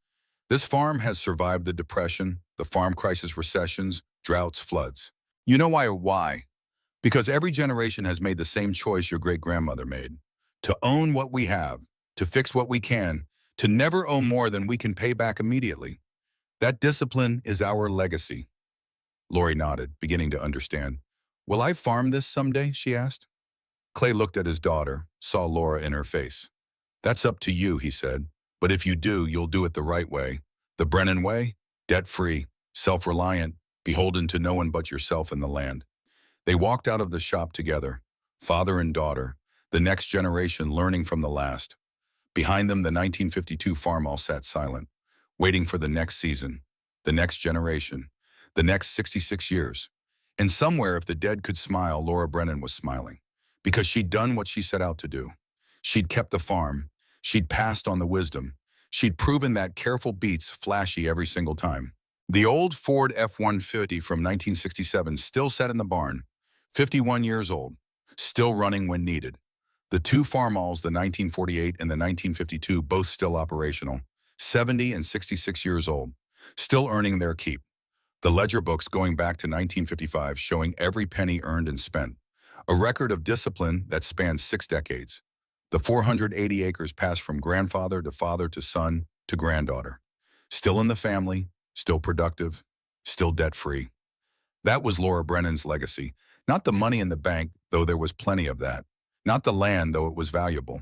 This farm has survived the Depression, the farm crisis, recessions, droughts, floods. You know why? Why? Because every generation has made the same choice your great-grandmother made. To own what we have, to fix what we can, to never owe more than we can pay back immediately. That discipline is our legacy. Lori nodded, beginning to understand. Will I farm this someday? She asked. Clay looked at his daughter, saw Laura in her face. That's up to you, he said. But if you do, you'll do it the right way. The Brennan way? Debt-free, self-reliant, beholden to no one but yourself and the land. They walked out of the shop together, father and daughter, the next generation learning from the last. Behind them, the 1952 Farmalls sat silent, waiting for the next season, the next generation, the next 66 years. And somewhere, if the dead could smile, Laura Brennan was smiling, because she'd done what she set out to do. She'd kept the farm. She'd passed on the wisdom. She'd proven that careful beats flashy every single time. The old Ford F-150 from 1967 still sat in the barn, 51 years old, still running when needed. The two Farmalls, the 1948 and the 1952, both still operational, 70 and 66 years old, still earning their keep. The ledger books going back to 1955 showing every penny earned and spent, a record of discipline that spans 6 decades. The 480 acres passed from grandfather to father to son to granddaughter. Still in the family, still productive, still debt-free. That was Laura Brennan's legacy. Not the money in the bank, though there was plenty of that. Not the land, though it was valuable.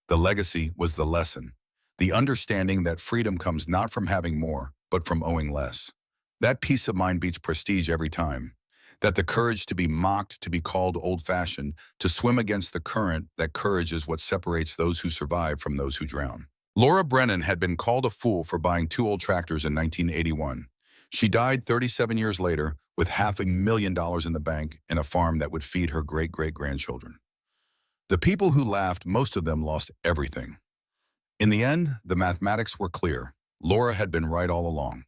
The legacy was the lesson. The understanding that freedom comes not from having more, but from owing less. That peace of mind beats prestige every time. That the courage to be mocked, to be called old-fashioned, to swim against the current, that courage is what separates those who survive from those who drown. Laura Brennan had been called a fool for buying 2 old tractors in 1981. She died 37 years later with $500,000 in the bank and a farm that would feed her great-great-grandchildren. The people who laughed, most of them lost everything. In the end, the mathematics were clear. Laura had been right all along.